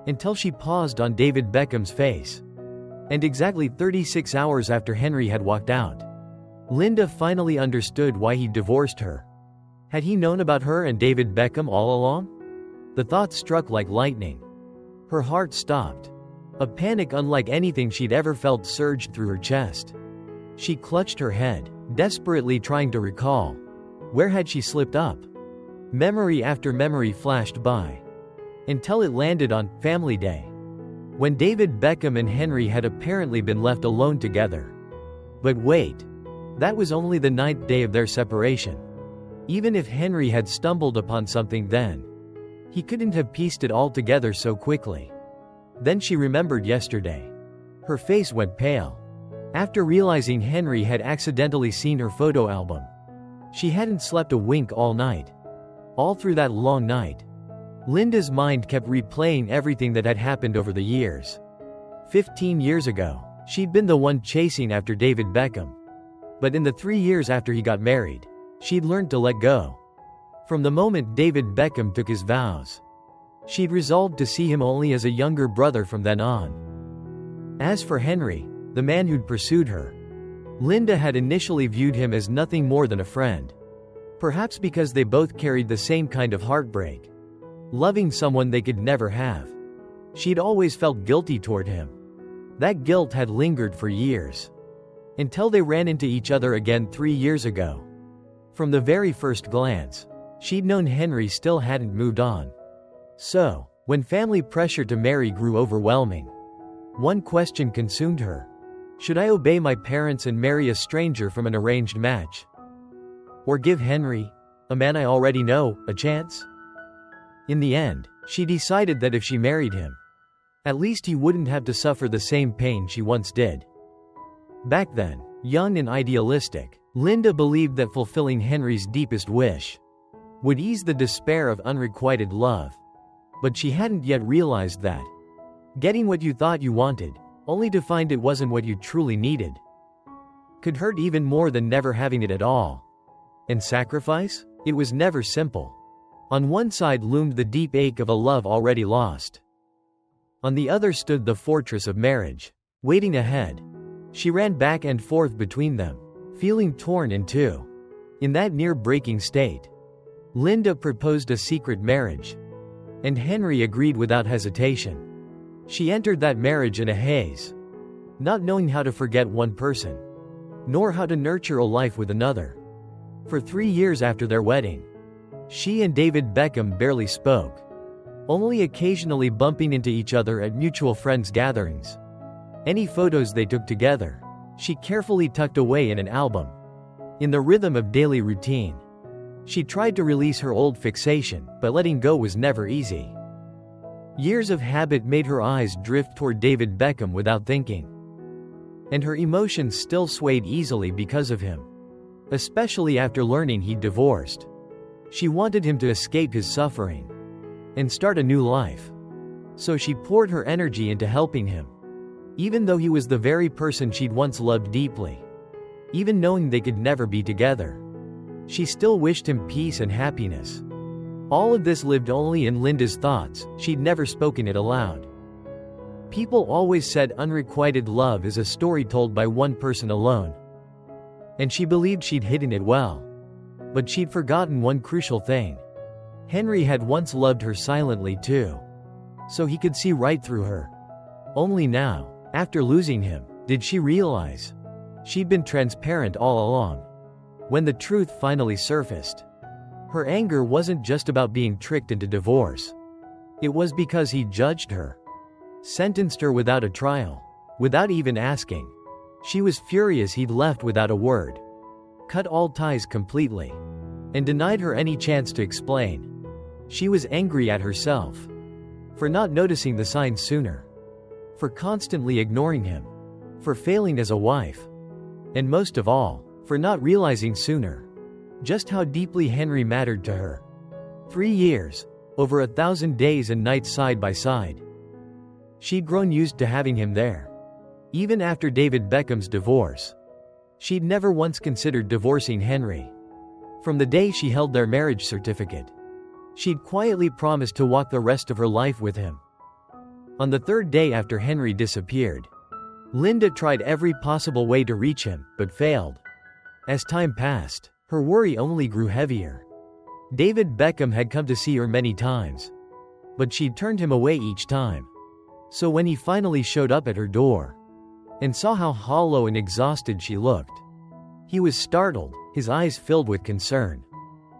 until she paused on David Beckham's face. And exactly 36 hours after Henry had walked out, Linda finally understood why he divorced her. Had he known about her and David Beckham all along? The thought struck like lightning. Her heart stopped. A panic unlike anything she'd ever felt surged through her chest. She clutched her head, desperately trying to recall. Where had she slipped up? Memory after memory flashed by, until it landed on Family Day, when David Beckham and Henry had apparently been left alone together. But wait, that was only the 9th day of their separation. Even if Henry had stumbled upon something then, he couldn't have pieced it all together so quickly. Then she remembered yesterday. Her face went pale. After realizing Henry had accidentally seen her photo album. She hadn't slept a wink all night. All through that long night. Linda's mind kept replaying everything that had happened over the years. 15 years ago, she'd been the one chasing after David Beckham. But in the 3 years after he got married, she'd learned to let go. From the moment David Beckham took his vows, she'd resolved to see him only as a younger brother from then on. As for Henry, the man who'd pursued her, Linda had initially viewed him as nothing more than a friend. Perhaps because they both carried the same kind of heartbreak. Loving someone they could never have. She'd always felt guilty toward him. That guilt had lingered for years. Until they ran into each other again 3 years ago. From the very first glance, she'd known Henry still hadn't moved on. So, when family pressure to marry grew overwhelming, one question consumed her. Should I obey my parents and marry a stranger from an arranged match? Or give Henry, a man I already know, a chance? In the end, she decided that if she married him, at least he wouldn't have to suffer the same pain she once did. Back then, young and idealistic, Linda believed that fulfilling Henry's deepest wish would ease the despair of unrequited love. But she hadn't yet realized that getting what you thought you wanted, only to find it wasn't what you truly needed, could hurt even more than never having it at all. And sacrifice? It was never simple. On one side loomed the deep ache of a love already lost. On the other stood the fortress of marriage, waiting ahead. She ran back and forth between them, feeling torn in two. In that near-breaking state, Linda proposed a secret marriage. And Henry agreed without hesitation. She entered that marriage in a haze, not knowing how to forget one person, nor how to nurture a life with another. For 3 years after their wedding, she and David Beckham barely spoke, only occasionally bumping into each other at mutual friends' gatherings. Any photos they took together, she carefully tucked away in an album. In the rhythm of daily routine, she tried to release her old fixation, but letting go was never easy. Years of habit made her eyes drift toward David Beckham without thinking. And her emotions still swayed easily because of him. Especially after learning he'd divorced. She wanted him to escape his suffering and start a new life. So she poured her energy into helping him. Even though he was the very person she'd once loved deeply. Even knowing they could never be together. She still wished him peace and happiness. All of this lived only in Linda's thoughts, she'd never spoken it aloud. People always said unrequited love is a story told by one person alone. And she believed she'd hidden it well. But she'd forgotten one crucial thing. Henry had once loved her silently too. So he could see right through her. Only now, after losing him, did she realize she'd been transparent all along. When the truth finally surfaced, her anger wasn't just about being tricked into divorce. It was because he judged her, sentenced her without a trial, without even asking. She was furious he'd left without a word, cut all ties completely, and denied her any chance to explain. She was angry at herself for not noticing the signs sooner, for constantly ignoring him, for failing as a wife, and most of all, for not realizing sooner just how deeply Henry mattered to her. 3 years, over 1,000 days and nights side by side. She'd grown used to having him there. Even after David Beckham's divorce, she'd never once considered divorcing Henry. From the day she held their marriage certificate, she'd quietly promised to walk the rest of her life with him. On the third day after Henry disappeared, Linda tried every possible way to reach him, but failed. As time passed, her worry only grew heavier. David Beckham had come to see her many times, but she'd turned him away each time. So when he finally showed up at her door, and saw how hollow and exhausted she looked, he was startled, his eyes filled with concern.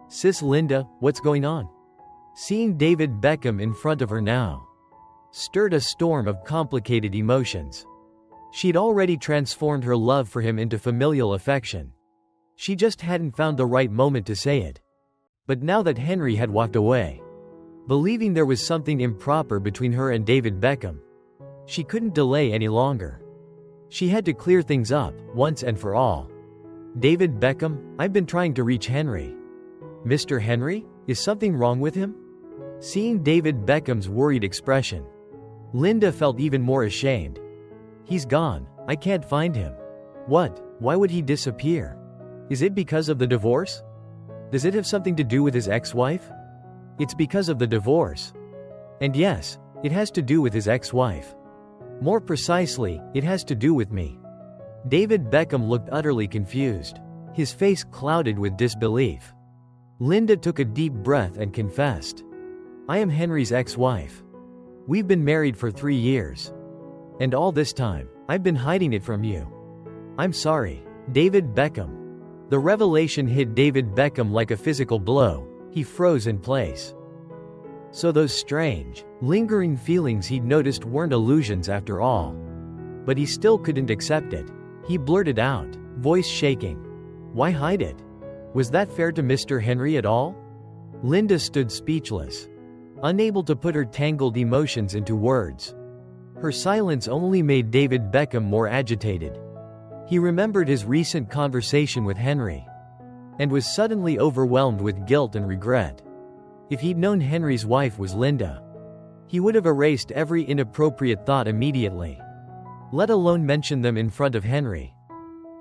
"Sis Linda, what's going on?" Seeing David Beckham in front of her now stirred a storm of complicated emotions. She'd already transformed her love for him into familial affection. She just hadn't found the right moment to say it. But now that Henry had walked away, believing there was something improper between her and David Beckham, she couldn't delay any longer. She had to clear things up, once and for all. David Beckham, I've been trying to reach Henry. Mr. Henry? Is something wrong with him? Seeing David Beckham's worried expression, Linda felt even more ashamed. He's gone. I can't find him. What? Why would he disappear? Is it because of the divorce? Does it have something to do with his ex-wife? It's because of the divorce. And yes, it has to do with his ex-wife. More precisely, it has to do with me. David Beckham looked utterly confused, his face clouded with disbelief. Linda took a deep breath and confessed, I am Henry's ex-wife. We've been married for 3 years. And all this time, I've been hiding it from you. I'm sorry, David Beckham. The revelation hit David Beckham like a physical blow. He froze in place. So those strange, lingering feelings he'd noticed weren't illusions after all. But he still couldn't accept it. He blurted out, voice shaking. Why hide it? Was that fair to Mr. Henry at all? Linda stood speechless, unable to put her tangled emotions into words. Her silence only made David Beckham more agitated. He remembered his recent conversation with Henry, and was suddenly overwhelmed with guilt and regret. If he'd known Henry's wife was Linda, he would have erased every inappropriate thought immediately, let alone mention them in front of Henry.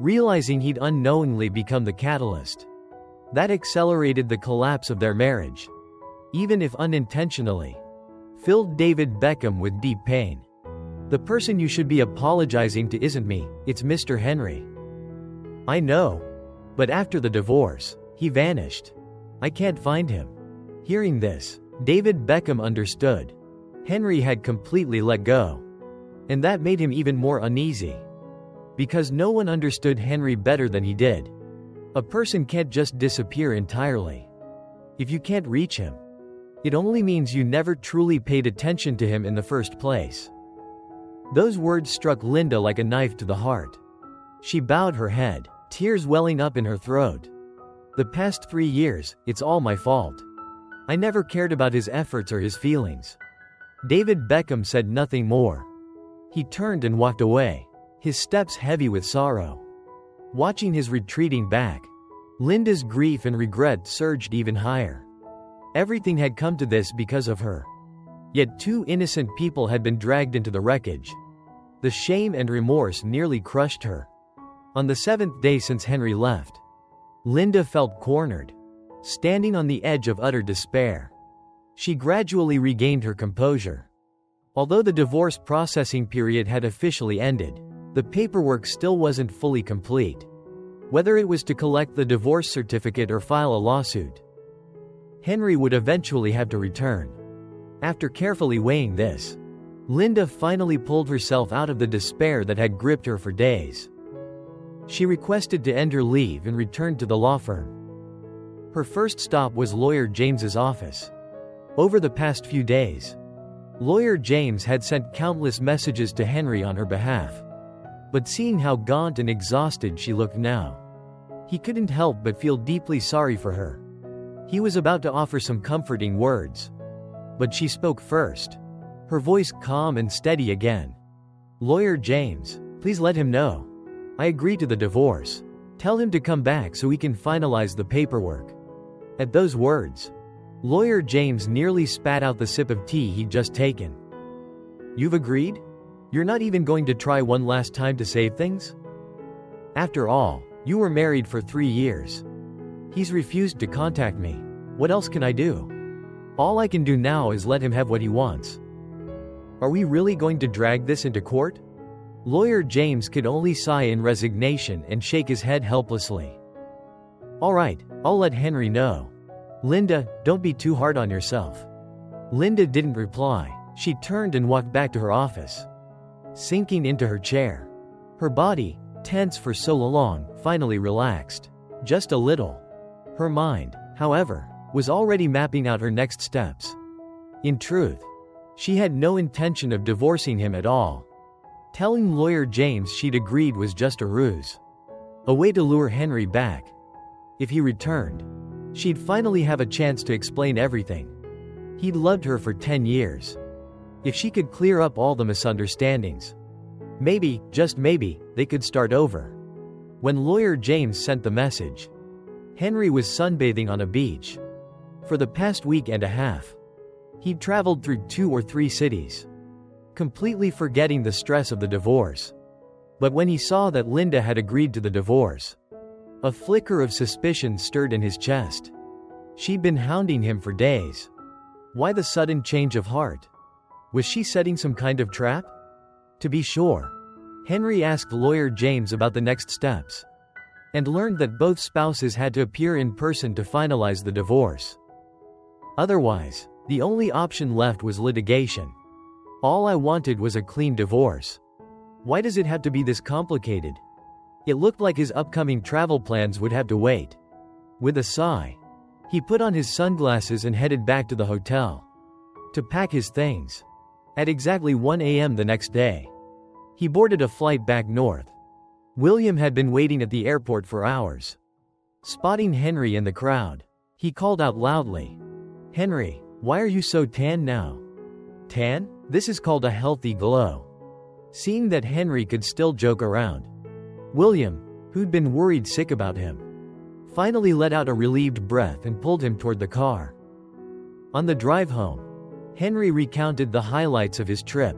Realizing he'd unknowingly become the catalyst that accelerated the collapse of their marriage, even if unintentionally, filled David Beckham with deep pain. The person you should be apologizing to isn't me, it's Mr. Henry. I know. But after the divorce, he vanished. I can't find him. Hearing this, David Beckham understood. Henry had completely let go. And that made him even more uneasy. Because no one understood Henry better than he did. A person can't just disappear entirely. If you can't reach him, it only means you never truly paid attention to him in the first place. Those words struck Linda like a knife to the heart. She bowed her head, tears welling up in her throat. The past 3 years, it's all my fault. I never cared about his efforts or his feelings. David Beckham said nothing more. He turned and walked away, his steps heavy with sorrow. Watching his retreating back, Linda's grief and regret surged even higher. Everything had come to this because of her. Yet 2 innocent people had been dragged into the wreckage. The shame and remorse nearly crushed her. On the 7th day since Henry left, Linda felt cornered, standing on the edge of utter despair. She gradually regained her composure. Although the divorce processing period had officially ended, the paperwork still wasn't fully complete. Whether it was to collect the divorce certificate or file a lawsuit, Henry would eventually have to return. After carefully weighing this, Linda finally pulled herself out of the despair that had gripped her for days. She requested to end her leave and returned to the law firm. Her first stop was Lawyer James's office. Over the past few days, Lawyer James had sent countless messages to Henry on her behalf. But seeing how gaunt and exhausted she looked now, he couldn't help but feel deeply sorry for her. He was about to offer some comforting words. But she spoke first, her voice calm and steady again. Lawyer James, please let him know. I agree to the divorce. Tell him to come back so we can finalize the paperwork. At those words, Lawyer James nearly spat out the sip of tea he'd just taken. You've agreed? You're not even going to try one last time to save things? After all, you were married for 3 years. He's refused to contact me. What else can I do? All I can do now is let him have what he wants. Are we really going to drag this into court? Lawyer James could only sigh in resignation and shake his head helplessly. All right, I'll let Henry know. Linda, don't be too hard on yourself. Linda didn't reply. She turned and walked back to her office, sinking into her chair. Her body, tense for so long, finally relaxed. Just a little. Her mind, however, was already mapping out her next steps. In truth, she had no intention of divorcing him at all. Telling Lawyer James she'd agreed was just a ruse. A way to lure Henry back. If he returned, She'd finally have a chance to explain everything. He'd loved her for 10 years. If she could clear up all the misunderstandings, maybe, just maybe, they could start over. When lawyer James sent the message, Henry was sunbathing on a beach. For the past week and a half, he'd traveled through 2 or 3 cities, completely forgetting the stress of the divorce. But when he saw that Linda had agreed to the divorce, a flicker of suspicion stirred in his chest. She'd been hounding him for days. Why the sudden change of heart? Was she setting some kind of trap? To be sure, Henry asked lawyer James about the next steps, and learned that both spouses had to appear in person to finalize the divorce. Otherwise, the only option left was litigation. All I wanted was a clean divorce. Why does it have to be this complicated? It looked like his upcoming travel plans would have to wait. With a sigh, he put on his sunglasses and headed back to the hotel to pack his things. At exactly 1 a.m. the next day, he boarded a flight back north. William had been waiting at the airport for hours. Spotting Henry in the crowd, he called out loudly, "Henry, why are you so tan now?" Tan? This is called a healthy glow. Seeing that Henry could still joke around, William, who'd been worried sick about him, finally let out a relieved breath and pulled him toward the car. On the drive home, Henry recounted the highlights of his trip.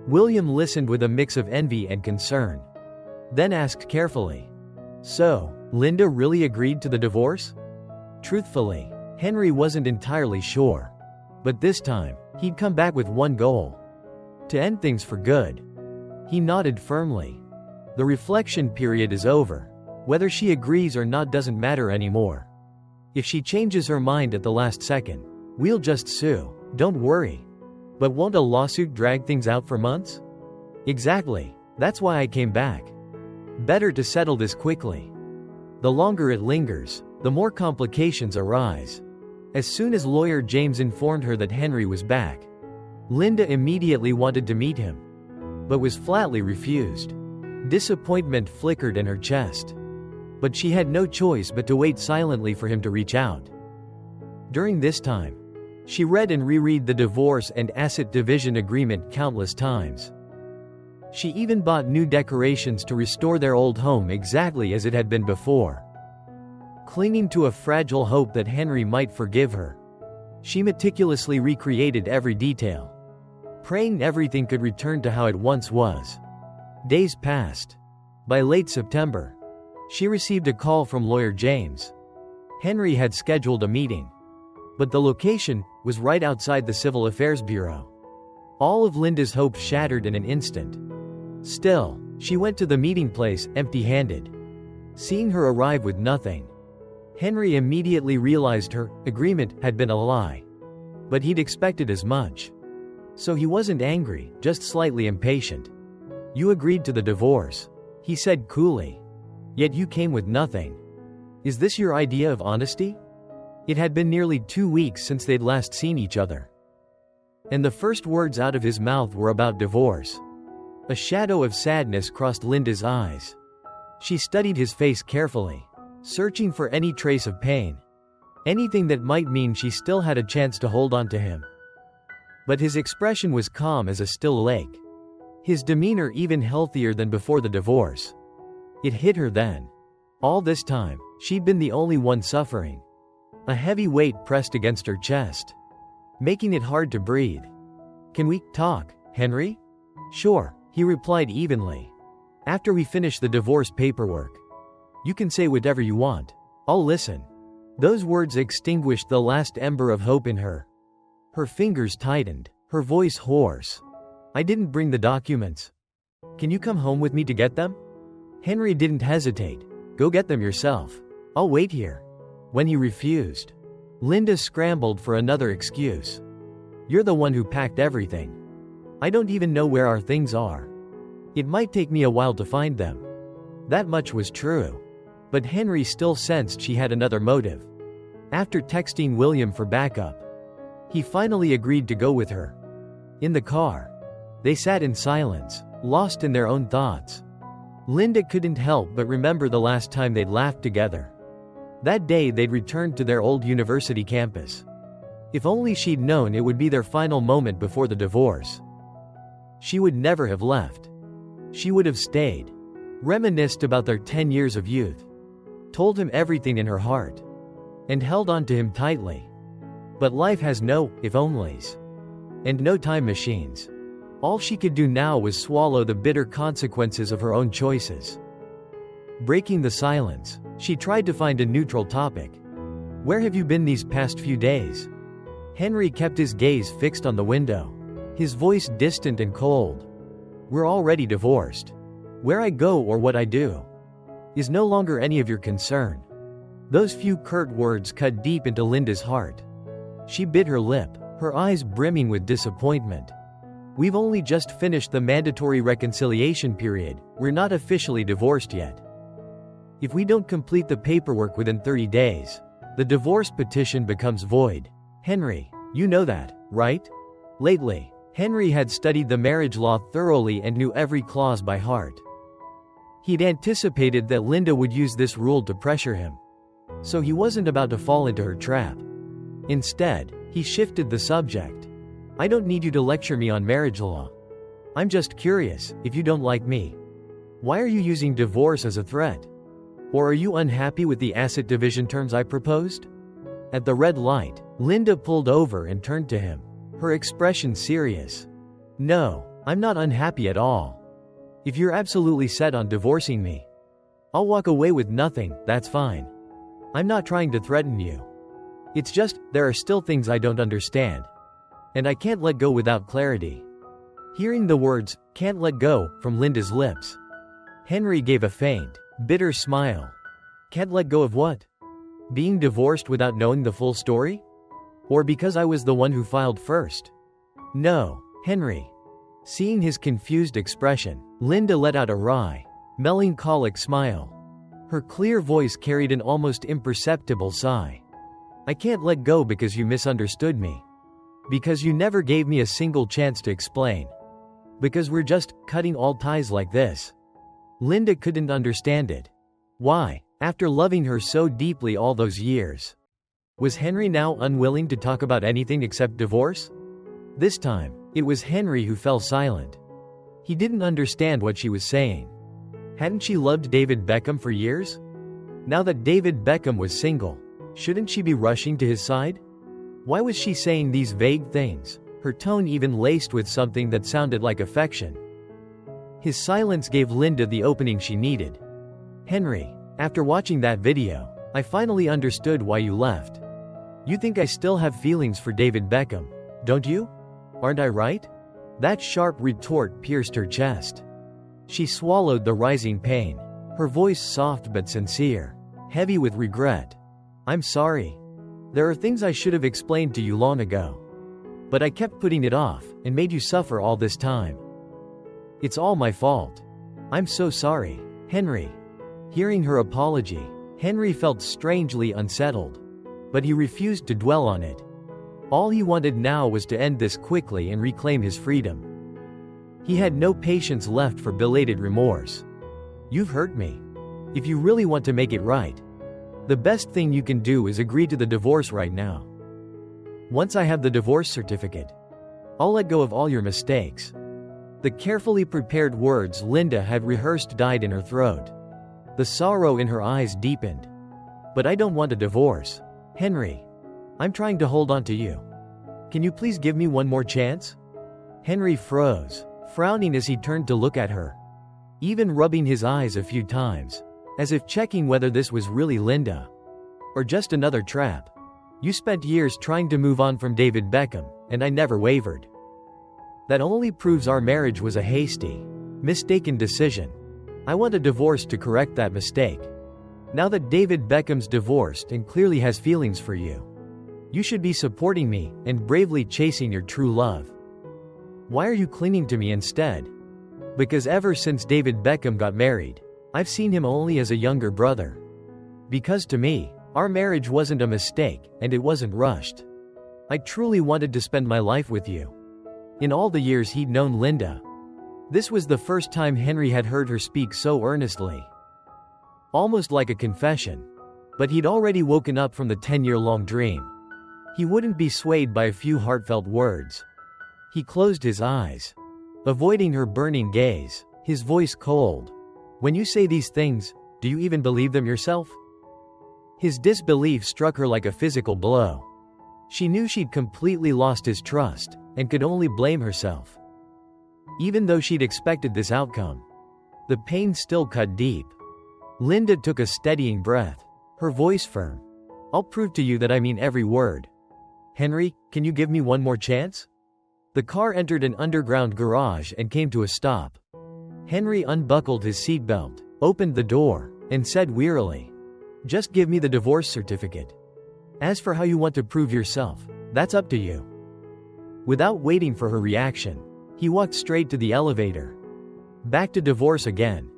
William listened with a mix of envy and concern, then asked carefully, "So, Linda really agreed to the divorce?" Truthfully, Henry wasn't entirely sure. But this time, he'd come back with one goal: to end things for good. He nodded firmly. The reflection period is over. Whether she agrees or not doesn't matter anymore. If she changes her mind at the last second, we'll just sue, don't worry. But won't a lawsuit drag things out for months? Exactly, that's why I came back. Better to settle this quickly. The longer it lingers, the more complications arise. As soon as lawyer James informed her that Henry was back, Linda immediately wanted to meet him, but was flatly refused. Disappointment flickered in her chest. But she had no choice but to wait silently for him to reach out. During this time, she read and reread the divorce and asset division agreement countless times. She even bought new decorations to restore their old home exactly as it had been before. Clinging to a fragile hope that Henry might forgive her, she meticulously recreated every detail, praying everything could return to how it once was. Days passed. By late September, she received a call from lawyer James. Henry had scheduled a meeting, but the location was right outside the Civil Affairs Bureau. All of Linda's hopes shattered in an instant. Still, she went to the meeting place empty-handed. Seeing her arrive with nothing, Henry immediately realized her agreement had been a lie. But he'd expected as much. So he wasn't angry, just slightly impatient. "You agreed to the divorce," he said coolly. "Yet you came with nothing. Is this your idea of honesty?" It had been nearly 2 weeks since they'd last seen each other. And the first words out of his mouth were about divorce. A shadow of sadness crossed Linda's eyes. She studied his face carefully, searching for any trace of pain, anything that might mean she still had a chance to hold on to him. But his expression was calm as a still lake. His demeanor even healthier than before the divorce. It hit her then. All this time, she'd been the only one suffering. A heavy weight pressed against her chest, making it hard to breathe. "Can we talk, Henry?" "Sure," he replied evenly. "After we finish the divorce paperwork. You can say whatever you want. I'll listen." Those words extinguished the last ember of hope in her. Her fingers tightened, her voice hoarse. "I didn't bring the documents. Can you come home with me to get them?" Henry didn't hesitate. "Go get them yourself. I'll wait here." When he refused, Linda scrambled for another excuse. "You're the one who packed everything. I don't even know where our things are. It might take me a while to find them." That much was true. But Henry still sensed she had another motive. After texting William for backup, he finally agreed to go with her. In the car, they sat in silence, lost in their own thoughts. Linda couldn't help but remember the last time they'd laughed together. That day they'd returned to their old university campus. If only she'd known it would be their final moment before the divorce. She would never have left. She would have stayed. Reminisced about their 10 years of youth. Told him everything in her heart. And held on to him tightly. But life has no if-onlys. And no time machines. All she could do now was swallow the bitter consequences of her own choices. Breaking the silence, she tried to find a neutral topic. Where have you been these past few days? Henry kept his gaze fixed on the window. His voice distant and cold. We're already divorced. Where I go or what I do is no longer any of your concern. Those few curt words cut deep into Linda's heart. She bit her lip, her eyes brimming with disappointment. We've only just finished the mandatory reconciliation period. We're not officially divorced yet. If we don't complete the paperwork within 30 days, the divorce petition becomes void. Henry, you know that, right? Lately, Henry had studied the marriage law thoroughly and knew every clause by heart. He'd anticipated that Linda would use this rule to pressure him. So he wasn't about to fall into her trap. Instead, he shifted the subject. I don't need you to lecture me on marriage law. I'm just curious, if you don't like me, why are you using divorce as a threat? Or are you unhappy with the asset division terms I proposed? At the red light, Linda pulled over and turned to him, her expression serious. No, I'm not unhappy at all. If you're absolutely set on divorcing me, I'll walk away with nothing, that's fine. I'm not trying to threaten you. It's just, there are still things I don't understand. And I can't let go without clarity. Hearing the words, can't let go, from Linda's lips, Henry gave a faint, bitter smile. Can't let go of what? Being divorced without knowing the full story? Or because I was the one who filed first? No, Henry. Seeing his confused expression, Linda let out a wry, melancholic smile. Her clear voice carried an almost imperceptible sigh. I can't let go because you misunderstood me. Because you never gave me a single chance to explain. Because we're just cutting all ties like this. Linda couldn't understand it. Why, after loving her so deeply all those years, was Henry now unwilling to talk about anything except divorce? This time, it was Henry who fell silent. He didn't understand what she was saying. Hadn't she loved David Beckham for years? Now that David Beckham was single, shouldn't she be rushing to his side? Why was she saying these vague things, her tone even laced with something that sounded like affection? His silence gave Linda the opening she needed. Henry, after watching that video, I finally understood why you left. You think I still have feelings for David Beckham, don't you? Aren't I right? That sharp retort pierced her chest. She swallowed the rising pain, her voice soft but sincere, heavy with regret. I'm sorry. There are things I should have explained to you long ago. But I kept putting it off, and made you suffer all this time. It's all my fault. I'm so sorry, Henry. Hearing her apology, Henry felt strangely unsettled. But he refused to dwell on it. All he wanted now was to end this quickly and reclaim his freedom. He had no patience left for belated remorse. You've hurt me. If you really want to make it right, the best thing you can do is agree to the divorce right now. Once I have the divorce certificate, I'll let go of all your mistakes. The carefully prepared words Linda had rehearsed died in her throat. The sorrow in her eyes deepened. But I don't want a divorce, Henry. I'm trying to hold on to you. Can you please give me one more chance? Henry froze, frowning as he turned to look at her, even rubbing his eyes a few times, as if checking whether this was really Linda, or just another trap. You spent years trying to move on from David Beckham, and I never wavered. That only proves our marriage was a hasty, mistaken decision. I want a divorce to correct that mistake. Now that David Beckham's divorced and clearly has feelings for you, you should be supporting me and bravely chasing your true love. Why are you clinging to me instead? Because ever since David Beckham got married, I've seen him only as a younger brother. Because to me, our marriage wasn't a mistake, and it wasn't rushed. I truly wanted to spend my life with you. In all the years he'd known Linda, this was the first time Henry had heard her speak so earnestly. Almost like a confession. But he'd already woken up from the 10-year-long dream. He wouldn't be swayed by a few heartfelt words. He closed his eyes, avoiding her burning gaze, his voice cold. "When you say these things, do you even believe them yourself?" His disbelief struck her like a physical blow. She knew she'd completely lost his trust, and could only blame herself. Even though she'd expected this outcome, the pain still cut deep. Linda took a steadying breath, her voice firm. "I'll prove to you that I mean every word. Henry, can you give me one more chance?" The car entered an underground garage and came to a stop. Henry unbuckled his seatbelt, opened the door, and said wearily, "Just give me the divorce certificate. As for how you want to prove yourself, that's up to you." Without waiting for her reaction, he walked straight to the elevator. Back to divorce again.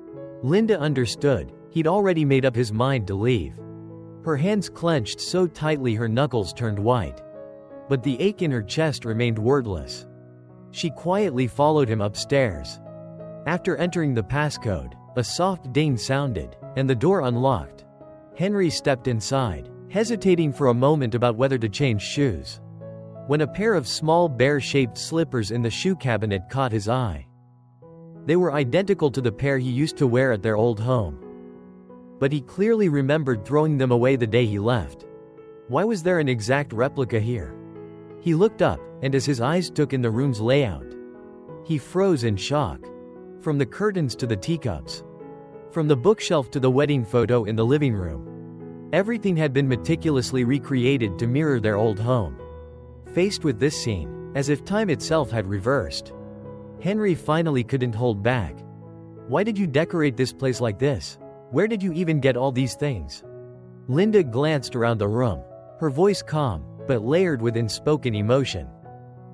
Linda understood. He'd already made up his mind to leave. Her hands clenched so tightly her knuckles turned white. But the ache in her chest remained wordless. She quietly followed him upstairs. After entering the passcode, a soft ding sounded, and the door unlocked. Henry stepped inside, hesitating for a moment about whether to change shoes, when a pair of small bear-shaped slippers in the shoe cabinet caught his eye. They were identical to the pair he used to wear at their old home. But he clearly remembered throwing them away the day he left. Why was there an exact replica here? He looked up, and as his eyes took in the room's layout, he froze in shock. From the curtains to the teacups, from the bookshelf to the wedding photo in the living room, everything had been meticulously recreated to mirror their old home. Faced with this scene, as if time itself had reversed, Henry finally couldn't hold back. "Why did you decorate this place like this? Where did you even get all these things?" Linda glanced around the room, her voice calm, but layered with unspoken emotion.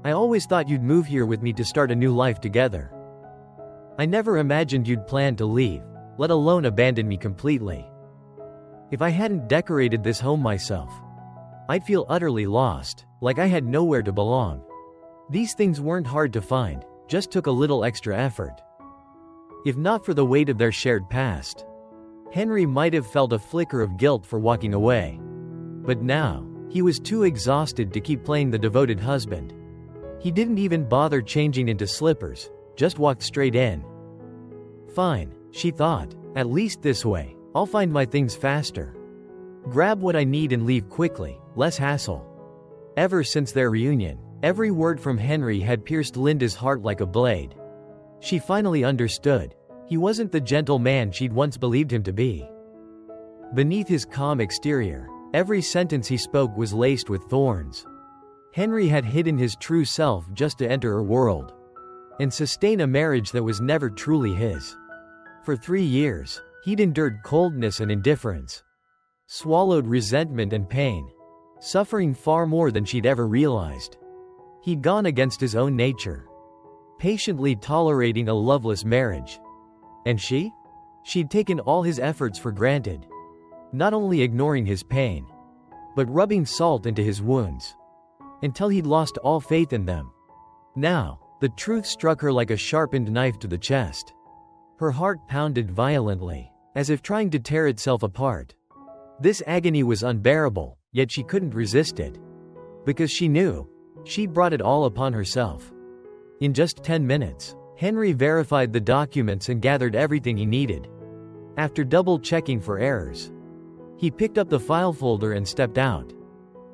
"I always thought you'd move here with me to start a new life together. I never imagined you'd plan to leave, let alone abandon me completely. If I hadn't decorated this home myself, I'd feel utterly lost, like I had nowhere to belong. These things weren't hard to find, just took a little extra effort." If not for the weight of their shared past, Henry might have felt a flicker of guilt for walking away. But now, he was too exhausted to keep playing the devoted husband. He didn't even bother changing into slippers, just walked straight in. "Fine," she thought, "at least this way, I'll find my things faster. Grab what I need and leave quickly, less hassle." Ever since their reunion, every word from Henry had pierced Linda's heart like a blade. She finally understood. He wasn't the gentle man she'd once believed him to be. Beneath his calm exterior, every sentence he spoke was laced with thorns. Henry had hidden his true self just to enter her world and sustain a marriage that was never truly his. For 3 years, he'd endured coldness and indifference, swallowed resentment and pain, suffering far more than she'd ever realized. He'd gone against his own nature, patiently tolerating a loveless marriage. And she'd taken all his efforts for granted, not only ignoring his pain, but rubbing salt into his wounds, until he'd lost all faith in them. Now, the truth struck her like a sharpened knife to the chest. Her heart pounded violently, as if trying to tear itself apart. This agony was unbearable, yet she couldn't resist it. Because she knew, she'd brought it all upon herself. In just 10 minutes, Henry verified the documents and gathered everything he needed. After double-checking for errors, he picked up the file folder and stepped out,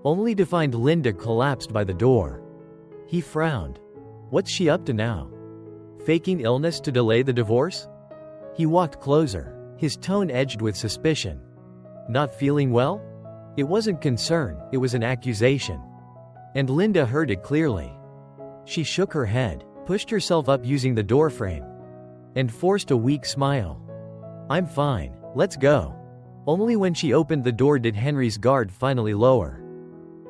only to find Linda collapsed by the door. He frowned. What's she up to now? Faking illness to delay the divorce? He walked closer, his tone edged with suspicion. Not feeling well? It wasn't concern, it was an accusation. And Linda heard it clearly. She shook her head, pushed herself up using the doorframe, and forced a weak smile. "I'm fine, let's go." Only when she opened the door did Henry's guard finally lower.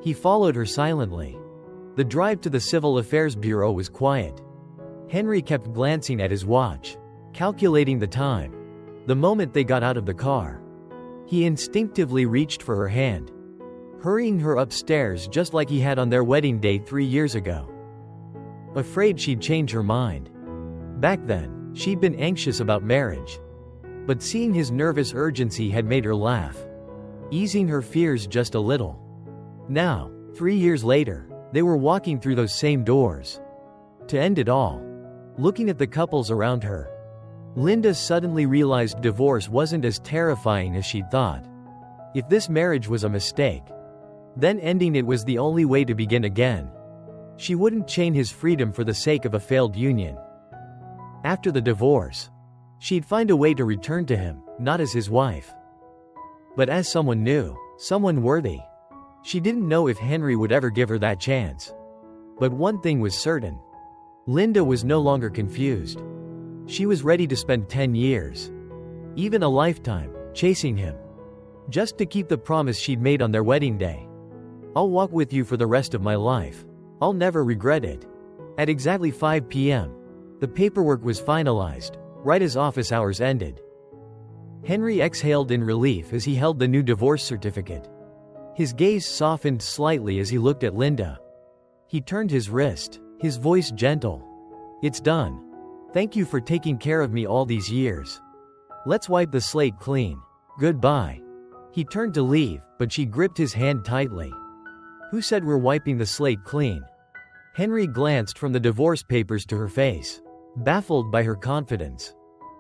He followed her silently. The drive to the Civil Affairs Bureau was quiet. Henry kept glancing at his watch, calculating the time. The moment they got out of the car, he instinctively reached for her hand, hurrying her upstairs just like he had on their wedding day 3 years ago. Afraid she'd change her mind. Back then, she'd been anxious about marriage. But seeing his nervous urgency had made her laugh. easing her fears just a little. Now, 3 years later, they were walking through those same doors. To end it all, looking at the couples around her, Linda suddenly realized divorce wasn't as terrifying as she'd thought. If this marriage was a mistake, then ending it was the only way to begin again. She wouldn't chain his freedom for the sake of a failed union. After the divorce, she'd find a way to return to him, not as his wife, but as someone new, someone worthy. She didn't know if Henry would ever give her that chance. But one thing was certain. Linda was no longer confused. She was ready to spend 10 years, even a lifetime, chasing him, just to keep the promise she'd made on their wedding day. "I'll walk with you for the rest of my life. I'll never regret it." At exactly 5 p.m., the paperwork was finalized, right as office hours ended. Henry exhaled in relief as he held the new divorce certificate. His gaze softened slightly as he looked at Linda. He turned his wrist, his voice gentle. "It's done. Thank you for taking care of me all these years. Let's wipe the slate clean. Goodbye." He turned to leave, but she gripped his hand tightly. "Who said we're wiping the slate clean?" Henry glanced from the divorce papers to her face, baffled by her confidence.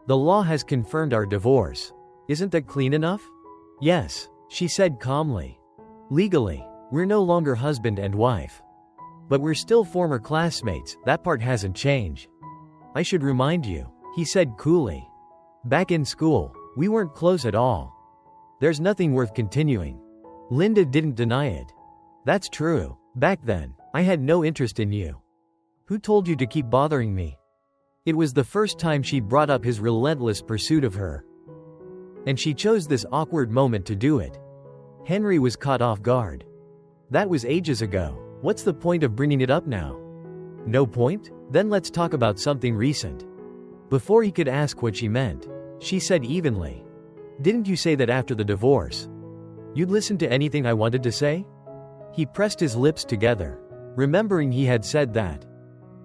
"The law has confirmed our divorce. Isn't that clean enough?" "Yes," she said calmly. "Legally, we're no longer husband and wife. But we're still former classmates, that part hasn't changed. I should remind you," he said coolly. "Back in school, we weren't close at all. There's nothing worth continuing." Linda didn't deny it. "That's true. Back then, I had no interest in you. Who told you to keep bothering me?" It was the first time she'd brought up his relentless pursuit of her. And she chose this awkward moment to do it. Henry was caught off guard. "That was ages ago. What's the point of bringing it up now?" "No point? Then let's talk about something recent." Before he could ask what she meant, she said evenly, "Didn't you say that after the divorce, you'd listen to anything I wanted to say?" He pressed his lips together, remembering he had said that,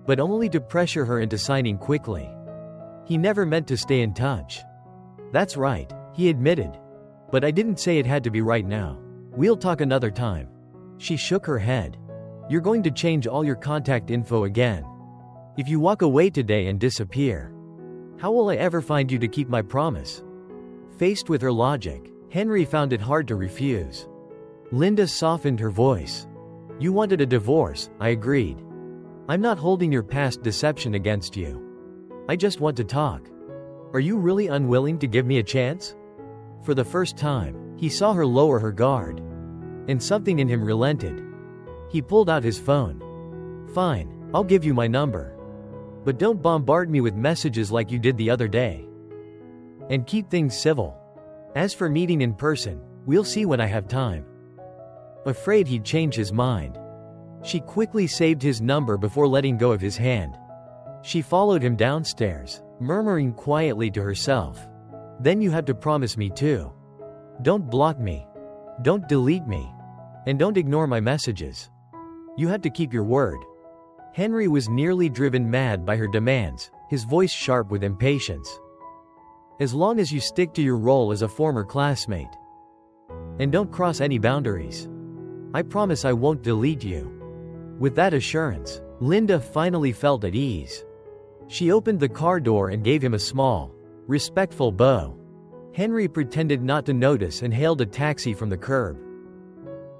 but only to pressure her into signing quickly. He never meant to stay in touch. "That's right," he admitted. "But I didn't say it had to be right now. We'll talk another time." She shook her head. "You're going to change all your contact info again. If you walk away today and disappear, how will I ever find you to keep my promise?" Faced with her logic, Henry found it hard to refuse. Linda softened her voice. "You wanted a divorce," I agreed. "I'm not holding your past deception against you. I just want to talk. Are you really unwilling to give me a chance?" For the first time, he saw her lower her guard. And something in him relented. He pulled out his phone. "Fine, I'll give you my number. But don't bombard me with messages like you did the other day. And keep things civil. As for meeting in person, we'll see when I have time." Afraid he'd change his mind, she quickly saved his number before letting go of his hand. She followed him downstairs, murmuring quietly to herself, "Then you have to promise me too. Don't block me. Don't delete me. And don't ignore my messages. You have to keep your word." Henry was nearly driven mad by her demands, his voice sharp with impatience. "As long as you stick to your role as a former classmate. And don't cross any boundaries. I promise I won't delete you." With that assurance, Linda finally felt at ease. She opened the car door and gave him a small, respectful bow. Henry pretended not to notice and hailed a taxi from the curb.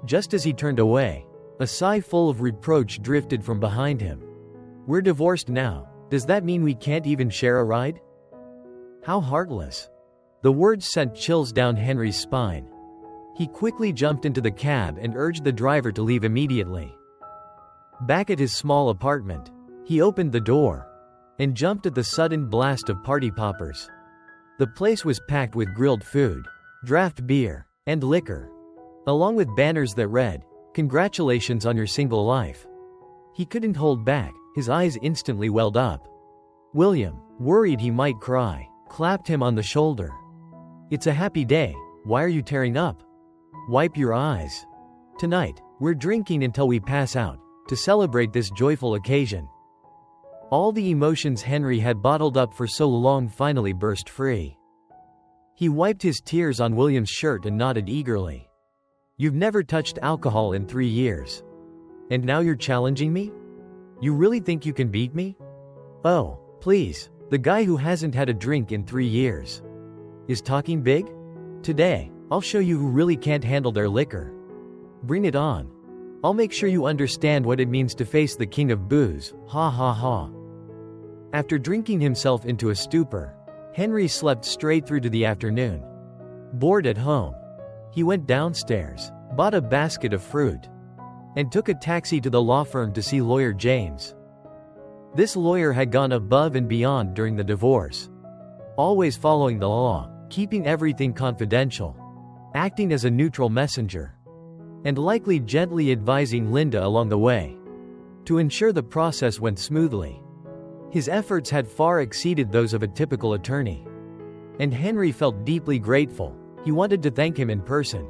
Just as he turned away, a sigh full of reproach drifted from behind him. "We're divorced now. Does that mean we can't even share a ride?" How heartless. The words sent chills down Henry's spine. He quickly jumped into the cab and urged the driver to leave immediately. Back at his small apartment, he opened the door and jumped at the sudden blast of party poppers. The place was packed with grilled food, draft beer, and liquor, along with banners that read, "Congratulations on your single life." He couldn't hold back, his eyes instantly welled up. William, worried he might cry, clapped him on the shoulder. "It's a happy day, why are you tearing up? Wipe your eyes. Tonight, we're drinking until we pass out, to celebrate this joyful occasion." All the emotions Henry had bottled up for so long finally burst free. He wiped his tears on William's shirt and nodded eagerly. You've never touched alcohol in 3 years. And now you're challenging me? You really think you can beat me? Oh, please, the guy who hasn't had a drink in 3 years is talking big? Today, I'll show you who really can't handle their liquor. Bring it on. I'll make sure you understand what it means to face the king of booze, ha ha ha. After drinking himself into a stupor, Henry slept straight through to the afternoon. Bored at home, he went downstairs, bought a basket of fruit, and took a taxi to the law firm to see lawyer James. This lawyer had gone above and beyond during the divorce, always following the law, keeping everything confidential, acting as a neutral messenger, and likely gently advising Linda along the way to ensure the process went smoothly. His efforts had far exceeded those of a typical attorney, and Henry felt deeply grateful. He wanted to thank him in person.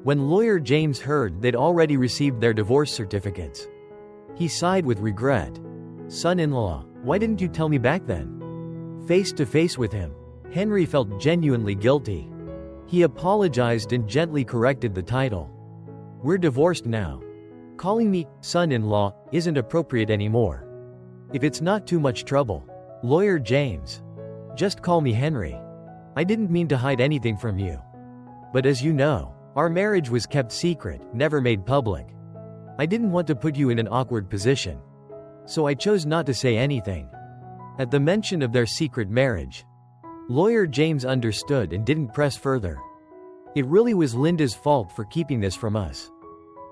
When lawyer James heard they'd already received their divorce certificates, he sighed with regret. Son-in-law, why didn't you tell me back then? Face to face with him, Henry felt genuinely guilty. He apologized and gently corrected the title. We're divorced now. Calling me son-in-law isn't appropriate anymore. If it's not too much trouble, lawyer James, just call me Henry. I didn't mean to hide anything from you. But as you know, our marriage was kept secret, never made public. I didn't want to put you in an awkward position, so I chose not to say anything. At the mention of their secret marriage, lawyer James understood and didn't press further. It really was Linda's fault for keeping this from us.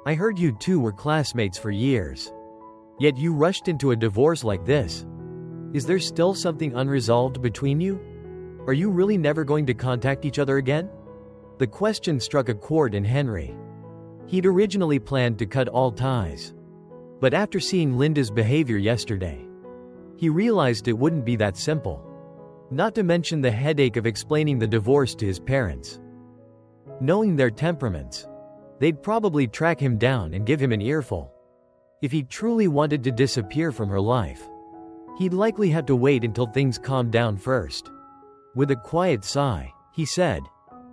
I heard you two were classmates for years. Yet you rushed into a divorce like this. Is there still something unresolved between you? Are you really never going to contact each other again? The question struck a chord in Henry. He'd originally planned to cut all ties. But after seeing Linda's behavior yesterday, he realized it wouldn't be that simple. Not to mention the headache of explaining the divorce to his parents. Knowing their temperaments, they'd probably track him down and give him an earful. If he truly wanted to disappear from her life, he'd likely have to wait until things calmed down first. With a quiet sigh, he said,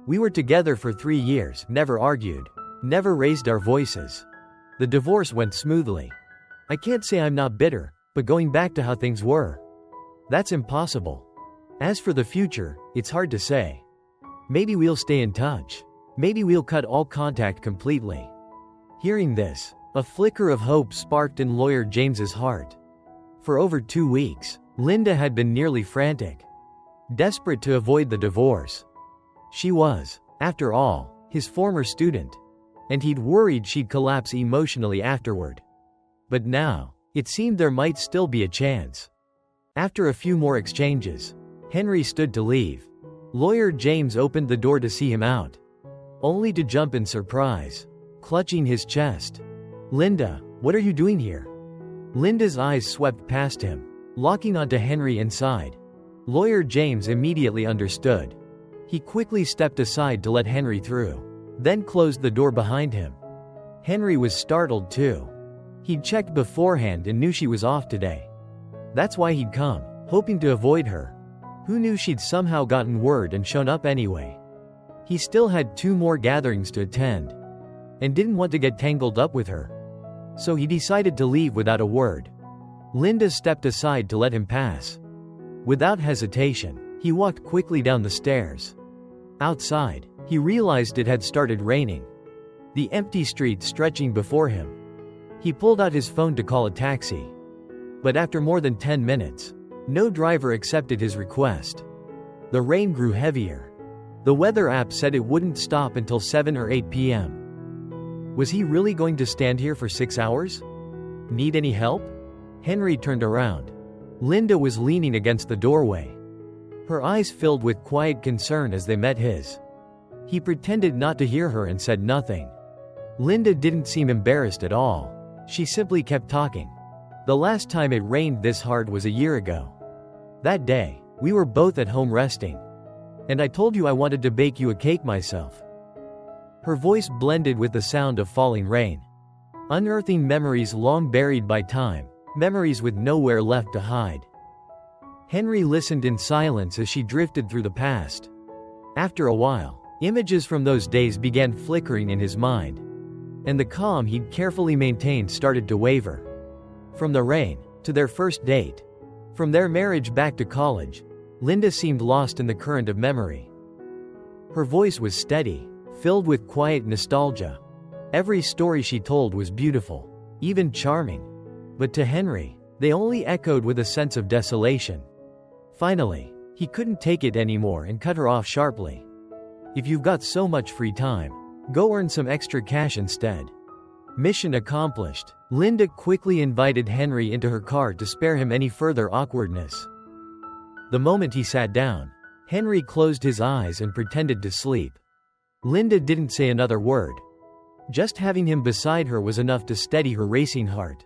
"We were together for 3 years, never argued, never raised our voices. The divorce went smoothly. I can't say I'm not bitter, but going back to how things were, that's impossible. As for the future, it's hard to say. Maybe we'll stay in touch. Maybe we'll cut all contact completely." Hearing this, a flicker of hope sparked in lawyer James's heart. For over 2 weeks, Linda had been nearly frantic, desperate to avoid the divorce. She was, after all, his former student, and he'd worried she'd collapse emotionally afterward. But now, it seemed there might still be a chance. After a few more exchanges, Henry stood to leave. Lawyer James opened the door to see him out, only to jump in surprise, clutching his chest. "Linda, what are you doing here?" Linda's eyes swept past him, locking onto Henry inside. Lawyer James immediately understood. He quickly stepped aside to let Henry through, then closed the door behind him. Henry was startled too. He'd checked beforehand and knew she was off today. That's why he'd come, hoping to avoid her. Who knew she'd somehow gotten word and shown up anyway? He still had 2 more gatherings to attend, and didn't want to get tangled up with her. So he decided to leave without a word. Linda stepped aside to let him pass. Without hesitation, he walked quickly down the stairs. Outside, he realized it had started raining, the empty street stretching before him. He pulled out his phone to call a taxi. But after more than 10 minutes, no driver accepted his request. The rain grew heavier. The weather app said it wouldn't stop until 7 or 8 p.m. Was he really going to stand here for 6 hours? Need any help? Henry turned around. Linda was leaning against the doorway. Her eyes filled with quiet concern as they met his. He pretended not to hear her and said nothing. Linda didn't seem embarrassed at all. She simply kept talking. "The last time it rained this hard was a year ago. That day, we were both at home resting. And I told you I wanted to bake you a cake myself." Her voice blended with the sound of falling rain, unearthing memories long buried by time, memories with nowhere left to hide. Henry listened in silence as she drifted through the past. After a while, Images from those days began flickering in his mind, and the calm he'd carefully maintained started to waver. From the rain, to their first date, from their marriage back to college, Linda seemed lost in the current of memory. Her voice was steady, filled with quiet nostalgia. Every story she told was beautiful, even charming. But to Henry, they only echoed with a sense of desolation. Finally, he couldn't take it anymore and cut her off sharply. "If you've got so much free time, go earn some extra cash instead." Mission accomplished. Linda quickly invited Henry into her car to spare him any further awkwardness. The moment he sat down, Henry closed his eyes and pretended to sleep. Linda didn't say another word. Just having him beside her was enough to steady her racing heart.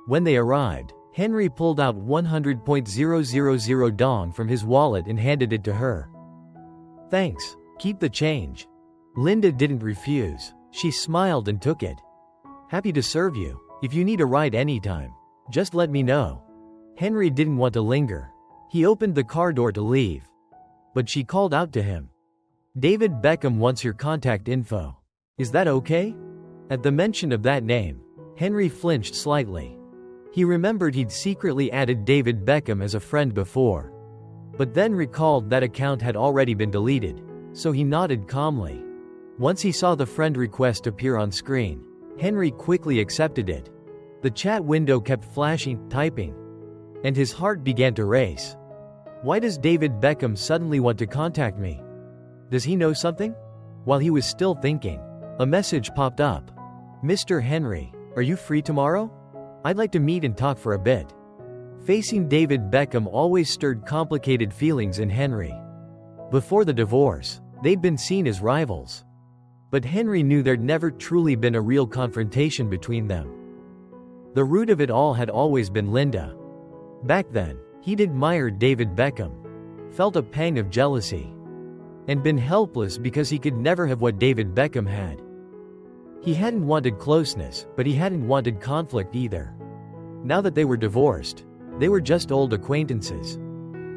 When they arrived, Henry pulled out $100,000 from his wallet and handed it to her. "Thanks, keep the change." Linda didn't refuse. She smiled and took it. "Happy to serve you. If you need a ride anytime, just let me know." Henry didn't want to linger. He opened the car door to leave. But she called out to him. "David Beckham wants your contact info. Is that okay?" At the mention of that name, Henry flinched slightly. He remembered he'd secretly added David Beckham as a friend before, but then recalled that account had already been deleted, so he nodded calmly. Once he saw the friend request appear on screen, Henry quickly accepted it. The chat window kept flashing, typing, and his heart began to race. Why does David Beckham suddenly want to contact me? Does he know something? While he was still thinking, a message popped up. "Mr. Henry, are you free tomorrow? I'd like to meet and talk for a bit." Facing David Beckham always stirred complicated feelings in Henry. Before the divorce, they'd been seen as rivals. But Henry knew there'd never truly been a real confrontation between them. The root of it all had always been Linda. Back then, he'd admired David Beckham, felt a pang of jealousy, and been helpless because he could never have what David Beckham had. He hadn't wanted closeness, but he hadn't wanted conflict either. Now that they were divorced, they were just old acquaintances.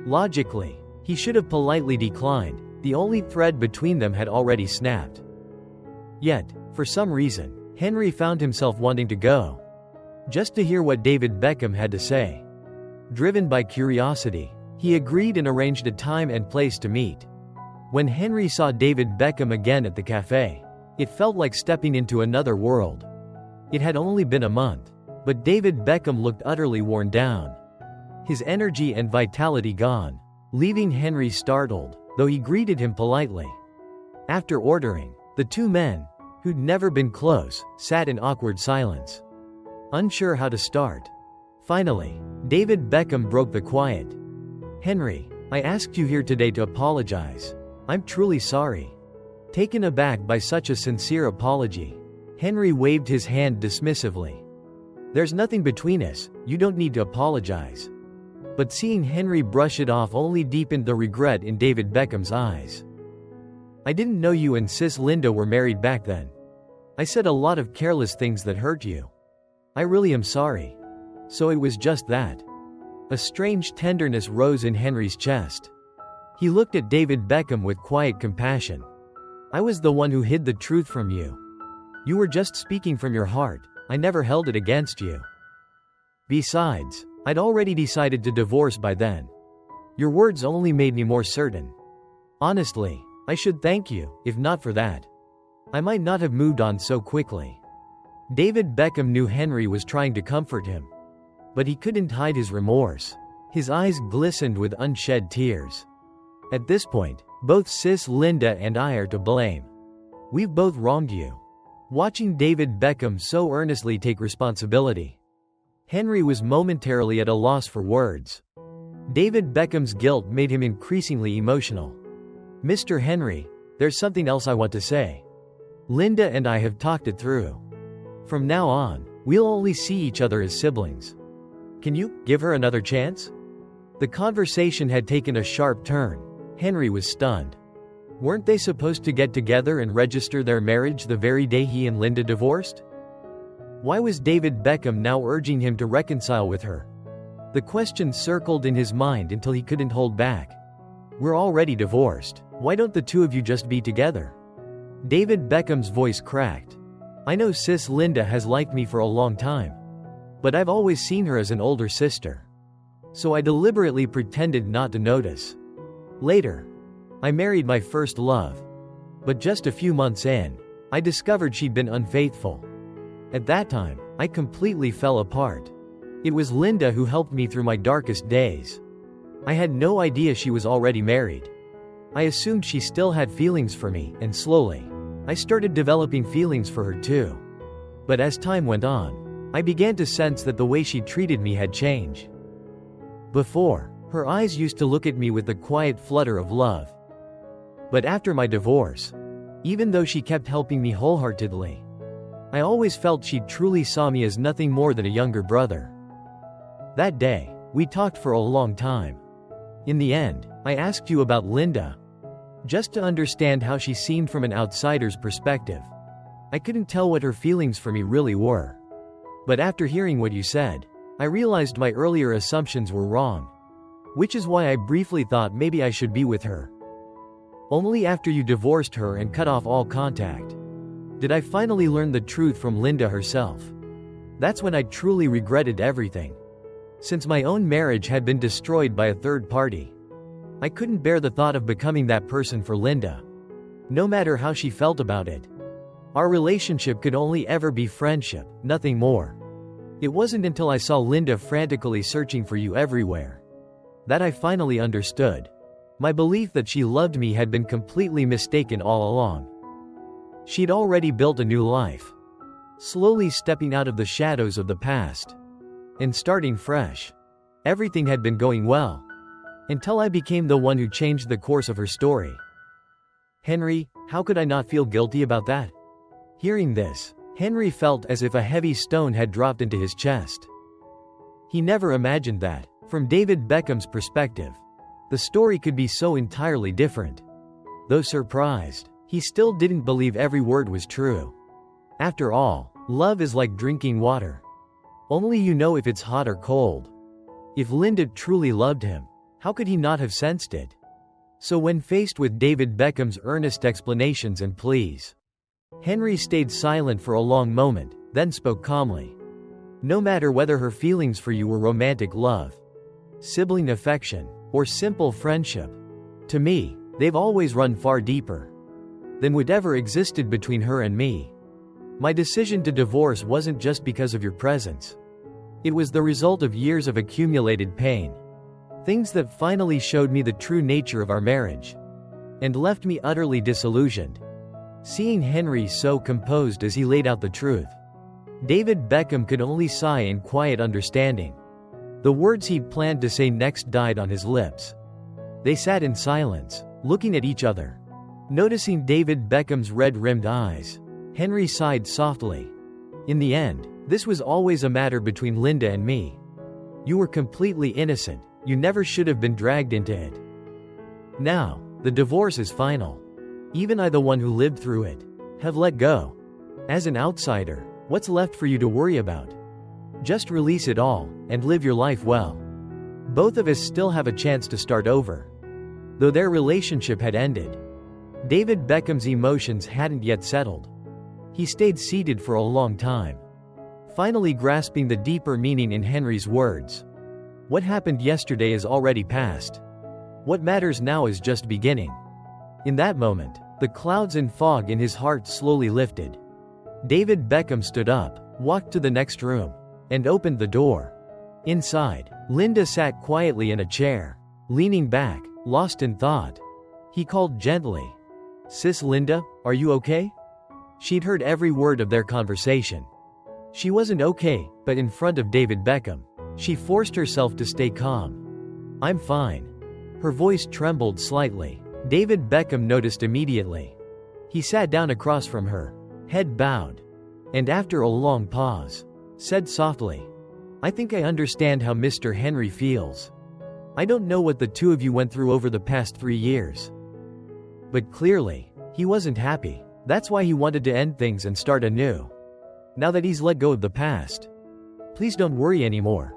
Logically, he should have politely declined. The only thread between them had already snapped. Yet, for some reason, Henry found himself wanting to go, just to hear what David Beckham had to say. Driven by curiosity, he agreed and arranged a time and place to meet. When Henry saw David Beckham again at the cafe, it felt like stepping into another world. It had only been a month, but David Beckham looked utterly worn down. His energy and vitality gone, leaving Henry startled, though he greeted him politely. After ordering, the two men, who'd never been close, sat in awkward silence, unsure how to start. Finally, David Beckham broke the quiet. "Henry, I asked you here today to apologize. I'm truly sorry." Taken aback by such a sincere apology, Henry waved his hand dismissively. "There's nothing between us, you don't need to apologize." But seeing Henry brush it off only deepened the regret in David Beckham's eyes. "I didn't know you and Sis Linda were married back then. I said a lot of careless things that hurt you. I really am sorry. So it was just that." A strange tenderness rose in Henry's chest. He looked at David Beckham with quiet compassion. "I was the one who hid the truth from you. You were just speaking from your heart. I never held it against you. Besides, I'd already decided to divorce by then. Your words only made me more certain. Honestly, I should thank you. If not for that, I might not have moved on so quickly." David Beckham knew Henry was trying to comfort him, but he couldn't hide his remorse. His eyes glistened with unshed tears. "At this point, both Sis Linda and I are to blame. We've both wronged you." Watching David Beckham so earnestly take responsibility, Henry was momentarily at a loss for words. David Beckham's guilt made him increasingly emotional. "Mr. Henry, there's something else I want to say. Linda and I have talked it through. From now on, we'll only see each other as siblings. Can you give her another chance?" The conversation had taken a sharp turn. Henry was stunned. Weren't they supposed to get together and register their marriage the very day he and Linda divorced? Why was David Beckham now urging him to reconcile with her? The question circled in his mind until he couldn't hold back. We're already divorced. Why don't the two of you just be together? David Beckham's voice cracked. I know sis Linda has liked me for a long time. But I've always seen her as an older sister. So I deliberately pretended not to notice. Later, I married my first love. But just a few months in, I discovered she'd been unfaithful. At that time, I completely fell apart. It was Linda who helped me through my darkest days. I had no idea she was already married. I assumed she still had feelings for me, and slowly, I started developing feelings for her too. But as time went on, I began to sense that the way she treated me had changed. Before, her eyes used to look at me with the quiet flutter of love. But after my divorce, even though she kept helping me wholeheartedly, I always felt she truly saw me as nothing more than a younger brother. That day, we talked for a long time. In the end, I asked you about Linda, just to understand how she seemed from an outsider's perspective. I couldn't tell what her feelings for me really were. But after hearing what you said, I realized my earlier assumptions were wrong. Which is why I briefly thought maybe I should be with her. Only after you divorced her and cut off all contact did I finally learn the truth from Linda herself. That's when I truly regretted everything. Since my own marriage had been destroyed by a third party, I couldn't bear the thought of becoming that person for Linda. No matter how she felt about it. Our relationship could only ever be friendship, nothing more. It wasn't until I saw Linda frantically searching for you everywhere that I finally understood. My belief that she loved me had been completely mistaken all along. She'd already built a new life, slowly stepping out of the shadows of the past and starting fresh. Everything had been going well until I became the one who changed the course of her story. Henry, how could I not feel guilty about that? Hearing this, Henry felt as if a heavy stone had dropped into his chest. He never imagined that, from David Beckham's perspective, the story could be so entirely different. Though surprised, he still didn't believe every word was true. After all, love is like drinking water. Only you know if it's hot or cold. If Linda truly loved him, how could he not have sensed it? So when faced with David Beckham's earnest explanations and pleas, Henry stayed silent for a long moment, then spoke calmly. No matter whether her feelings for you were romantic love, sibling affection, or simple friendship, to me, they've always run far deeper than whatever existed between her and me. My decision to divorce wasn't just because of your presence. It was the result of years of accumulated pain. Things that finally showed me the true nature of our marriage and left me utterly disillusioned. Seeing Henry so composed as he laid out the truth, David Beckham could only sigh in quiet understanding. The words he'd planned to say next died on his lips. They sat in silence, looking at each other. Noticing David Beckham's red-rimmed eyes, Henry sighed softly. In the end, this was always a matter between Linda and me. You were completely innocent. You never should have been dragged into it. Now, the divorce is final. Even I, the one who lived through it, have let go. As an outsider, what's left for you to worry about? Just release it all, and live your life well. Both of us still have a chance to start over. Though their relationship had ended, David Beckham's emotions hadn't yet settled. He stayed seated for a long time, finally grasping the deeper meaning in Henry's words. What happened yesterday is already past. What matters now is just beginning. In that moment, the clouds and fog in his heart slowly lifted. David Beckham stood up, walked to the next room, and opened the door. Inside, Linda sat quietly in a chair, leaning back, lost in thought. He called gently, "Sis Linda, are you okay?" She'd heard every word of their conversation. She wasn't okay, but in front of David Beckham, she forced herself to stay calm. "I'm fine." Her voice trembled slightly. David Beckham noticed immediately. He sat down across from her, head bowed, and after a long pause, said softly, "I think I understand how Mr. Henry feels. I don't know what the two of you went through over the past 3 years. But clearly, he wasn't happy. That's why he wanted to end things and start anew. Now that he's let go of the past, please don't worry anymore."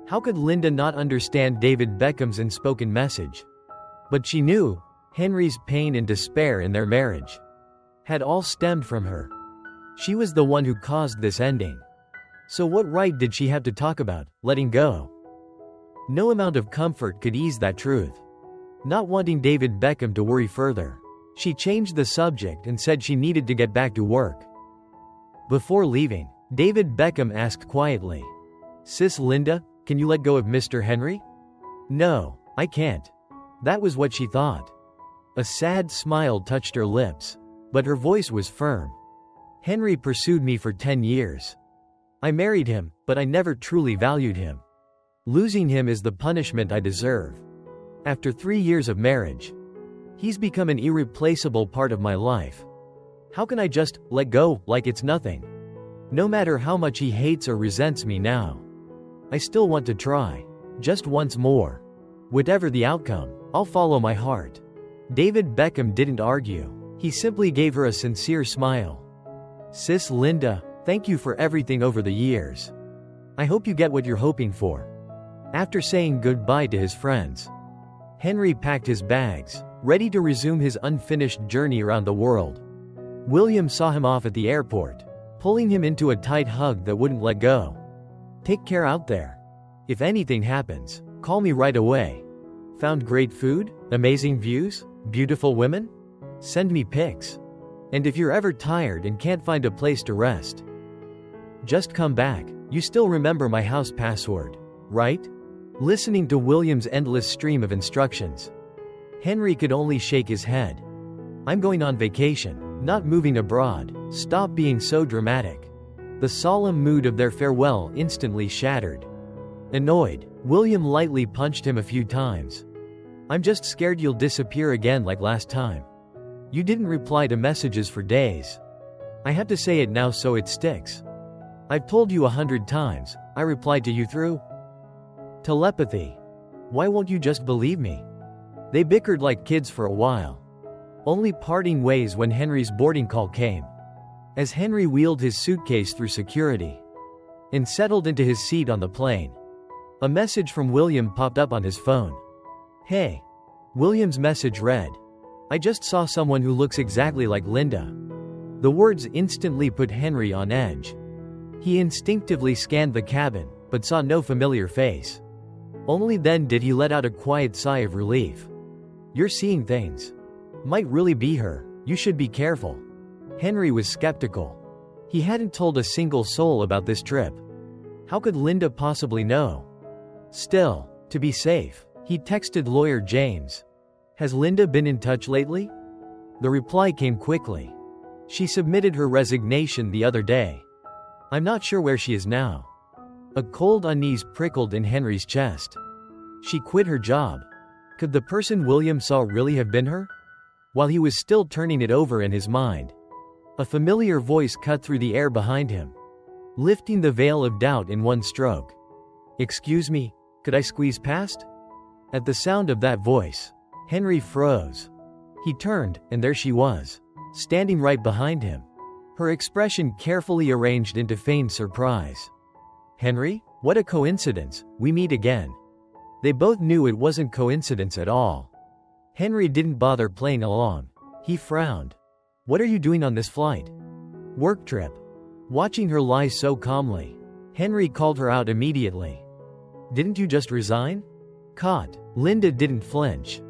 How could Linda not understand David Beckham's unspoken message? But she knew Henry's pain and despair in their marriage had all stemmed from her. She was the one who caused this ending. So what right did she have to talk about letting go? No amount of comfort could ease that truth. Not wanting David Beckham to worry further, she changed the subject and said she needed to get back to work. Before leaving, David Beckham asked quietly, "Sis Linda, can you let go of Mr. Henry?" "No, I can't." That was what she thought. A sad smile touched her lips, but her voice was firm. "Henry pursued me for 10 years. I married him, but I never truly valued him. Losing him is the punishment I deserve. After 3 years of marriage, he's become an irreplaceable part of my life. How can I just let go like it's nothing? No matter how much he hates or resents me now, I still want to try. Just once more. Whatever the outcome, I'll follow my heart." David Beckham didn't argue. He simply gave her a sincere smile. "Sis Linda, thank you for everything over the years. I hope you get what you're hoping for." After saying goodbye to his friends, Henry packed his bags, ready to resume his unfinished journey around the world. William saw him off at the airport, pulling him into a tight hug that wouldn't let go. "Take care out there. If anything happens, call me right away. Found great food? Amazing views? Beautiful women? Send me pics. And if you're ever tired and can't find a place to rest, just come back. You still remember my house password, right?" Listening to William's endless stream of instructions, Henry could only shake his head. "I'm going on vacation, not moving abroad. Stop being so dramatic." The solemn mood of their farewell instantly shattered. Annoyed, William lightly punched him a few times. "I'm just scared you'll disappear again like last time. You didn't reply to messages for days. I have to say it now so it sticks. I've told you 100 times, I replied to you through telepathy. Why won't you just believe me?" They bickered like kids for a while, only parting ways when Henry's boarding call came. As Henry wheeled his suitcase through security and settled into his seat on the plane, a message from William popped up on his phone. "Hey." William's message read, "I just saw someone who looks exactly like Linda." The words instantly put Henry on edge. He instinctively scanned the cabin, but saw no familiar face. Only then did he let out a quiet sigh of relief. "You're seeing things. Might really be her. You should be careful." Henry was skeptical. He hadn't told a single soul about this trip. How could Linda possibly know? Still, to be safe, he texted lawyer James. "Has Linda been in touch lately?" The reply came quickly. "She submitted her resignation the other day. I'm not sure where she is now." A cold unease prickled in Henry's chest. She quit her job. Could the person William saw really have been her? While he was still turning it over in his mind, a familiar voice cut through the air behind him, lifting the veil of doubt in one stroke. "Excuse me, could I squeeze past?" At the sound of that voice, Henry froze. He turned, and there she was, standing right behind him, her expression carefully arranged into feigned surprise. "Henry, what a coincidence, we meet again." They both knew it wasn't coincidence at all. Henry didn't bother playing along. He frowned. "What are you doing on this flight?" "Work trip." Watching her lie so calmly, Henry called her out immediately. "Didn't you just resign?" Caught, Linda didn't flinch.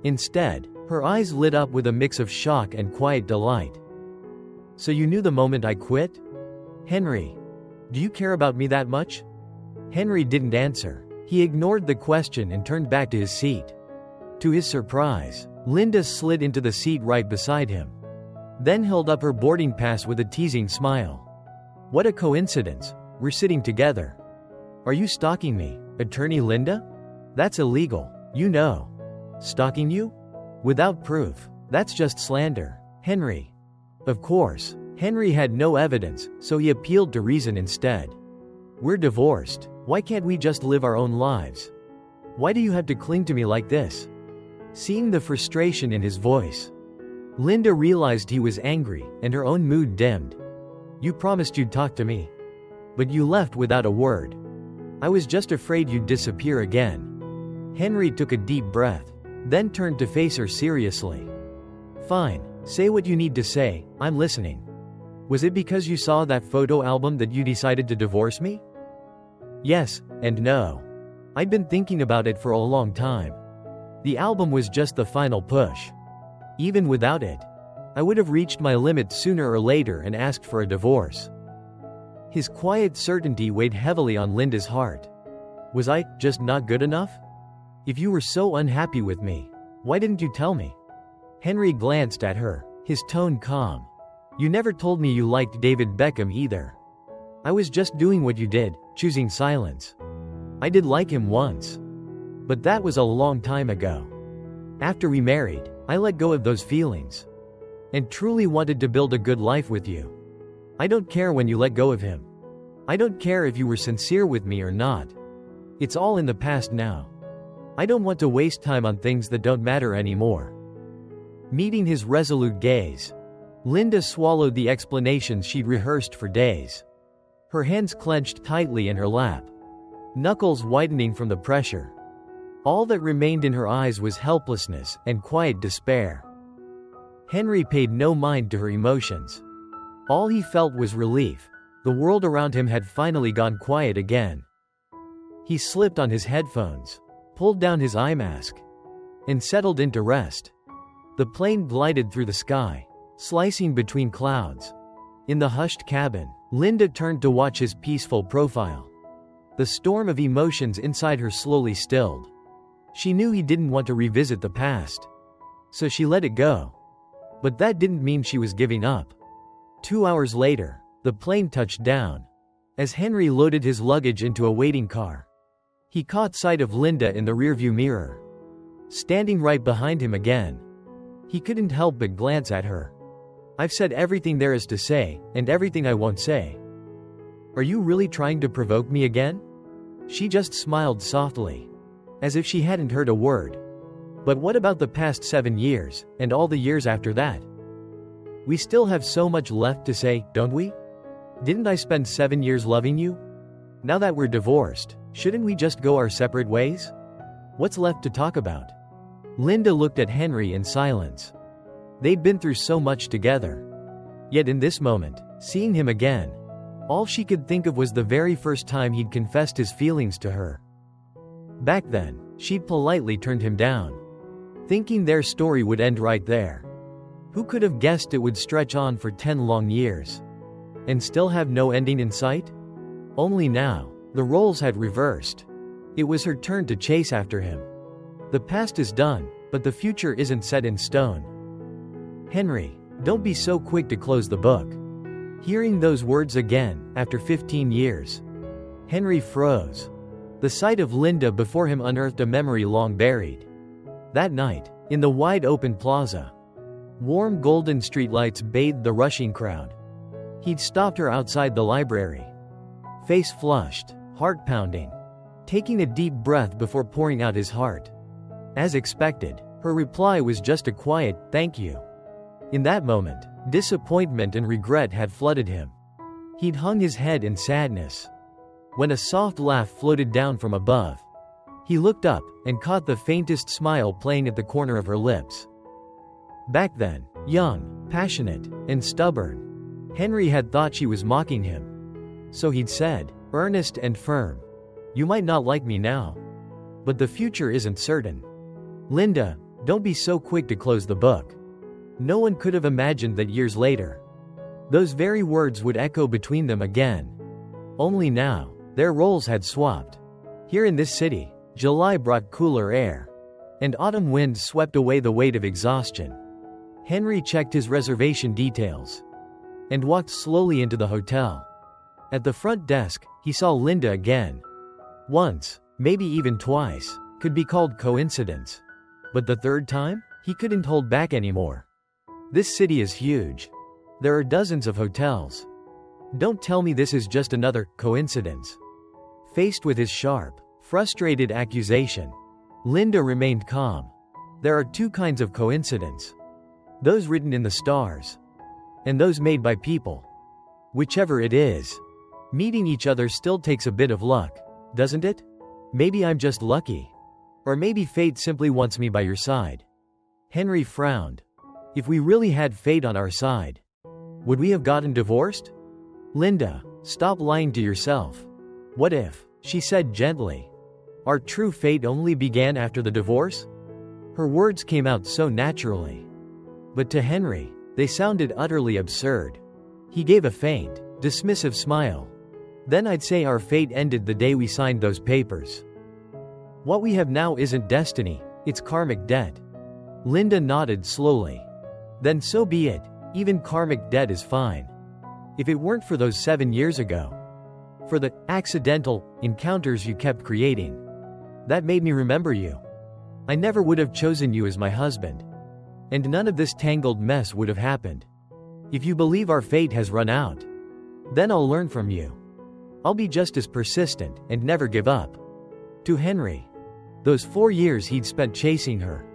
Instead, her eyes lit up with a mix of shock and quiet delight. "So you knew the moment I quit?" "Henry, do you care about me that much?" Henry didn't answer. He ignored the question and turned back to his seat. To his surprise, Linda slid into the seat right beside him, then held up her boarding pass with a teasing smile. "What a coincidence, we're sitting together." "Are you stalking me, Attorney Linda?" "That's illegal, you know." "Stalking you? Without proof? That's just slander, Henry." Of course, Henry had no evidence, so he appealed to reason instead. "We're divorced. Why can't we just live our own lives? Why do you have to cling to me like this?" Seeing the frustration in his voice, Linda realized he was angry, and her own mood dimmed. "You promised you'd talk to me. But you left without a word. I was just afraid you'd disappear again." Henry took a deep breath. then turned to face her seriously. Fine, say what you need to say, I'm listening. Was it because you saw that photo album that you decided to divorce me? Yes, and no. I'd been thinking about it for a long time. The album was just the final push. Even without it, I would have reached my limit sooner or later and asked for a divorce. His quiet certainty weighed heavily on Linda's heart. Was I just not good enough? If you were so unhappy with me, why didn't you tell me? Henry glanced at her, his tone calm. You never told me you liked David Beckham either. I was just doing what you did, choosing silence. I did like him once. But that was a long time ago. After we married, I let go of those feelings. And truly wanted to build a good life with you. I don't care when you let go of him. I don't care if you were sincere with me or not. It's all in the past now. I don't want to waste time on things that don't matter anymore. Meeting his resolute gaze, Linda swallowed the explanations she'd rehearsed for days. Her hands clenched tightly in her lap, knuckles whitening from the pressure. All that remained in her eyes was helplessness and quiet despair. Henry paid no mind to her emotions. All he felt was relief. The world around him had finally gone quiet again. He slipped on his headphones, pulled down his eye mask, and settled into rest. The plane glided through the sky, slicing between clouds. In the hushed cabin, Linda turned to watch his peaceful profile. The storm of emotions inside her slowly stilled. She knew he didn't want to revisit the past, so she let it go. But that didn't mean she was giving up. 2 hours later, the plane touched down. As Henry loaded his luggage into a waiting car, he caught sight of Linda in the rearview mirror, standing right behind him again. He couldn't help but glance at her. I've said everything there is to say, and everything I won't say. Are you really trying to provoke me again? She just smiled softly, as if she hadn't heard a word. But what about the past 7 years, and all the years after that? We still have so much left to say, don't we? Didn't I spend 7 years loving you? Now that we're divorced, shouldn't we just go our separate ways? What's left to talk about? Linda looked at Henry in silence. They'd been through so much together. Yet in this moment, seeing him again, all she could think of was the very first time he'd confessed his feelings to her. Back then, she'd politely turned him down, thinking their story would end right there. Who could have guessed it would stretch on for 10 long years? And still have no ending in sight? Only now, the roles had reversed. It was her turn to chase after him. The past is done, but the future isn't set in stone. Henry, don't be so quick to close the book. Hearing those words again, after 15 years, Henry froze. The sight of Linda before him unearthed a memory long buried. That night, in the wide-open plaza, warm golden streetlights bathed the rushing crowd. He'd stopped her outside the library, face flushed, heart pounding, taking a deep breath before pouring out his heart. As expected, her reply was just a quiet, "Thank you." In that moment, disappointment and regret had flooded him. He'd hung his head in sadness, when a soft laugh floated down from above. He looked up, and caught the faintest smile playing at the corner of her lips. Back then, young, passionate, and stubborn, Henry had thought she was mocking him. So he'd said, earnest and firm, "You might not like me now, but the future isn't certain. Linda, don't be so quick to close the book." No one could have imagined that years later, those very words would echo between them again. Only now, their roles had swapped. Here in this city, July brought cooler air, and autumn winds swept away the weight of exhaustion. Henry checked his reservation details, and walked slowly into the hotel. At the front desk, he saw Linda again. Once, maybe even twice, could be called coincidence. But the third time, he couldn't hold back anymore. This city is huge. There are dozens of hotels. Don't tell me this is just another coincidence. Faced with his sharp, frustrated accusation, Linda remained calm. There are two kinds of coincidence: those written in the stars, and those made by people. Whichever it is, meeting each other still takes a bit of luck, doesn't it? Maybe I'm just lucky. Or maybe fate simply wants me by your side. Henry frowned. If we really had fate on our side, would we have gotten divorced? Linda, stop lying to yourself. What if, she said gently, our true fate only began after the divorce? Her words came out so naturally. But to Henry, they sounded utterly absurd. He gave a faint, dismissive smile. Then I'd say our fate ended the day we signed those papers. What we have now isn't destiny, it's karmic debt. Linda nodded slowly. Then so be it, even karmic debt is fine. If it weren't for those 7 years ago, for the accidental encounters you kept creating, that made me remember you. I never would have chosen you as my husband. And none of this tangled mess would have happened. If you believe our fate has run out, then I'll learn from you. I'll be just as persistent and never give up. To Henry, those 4 years he'd spent chasing her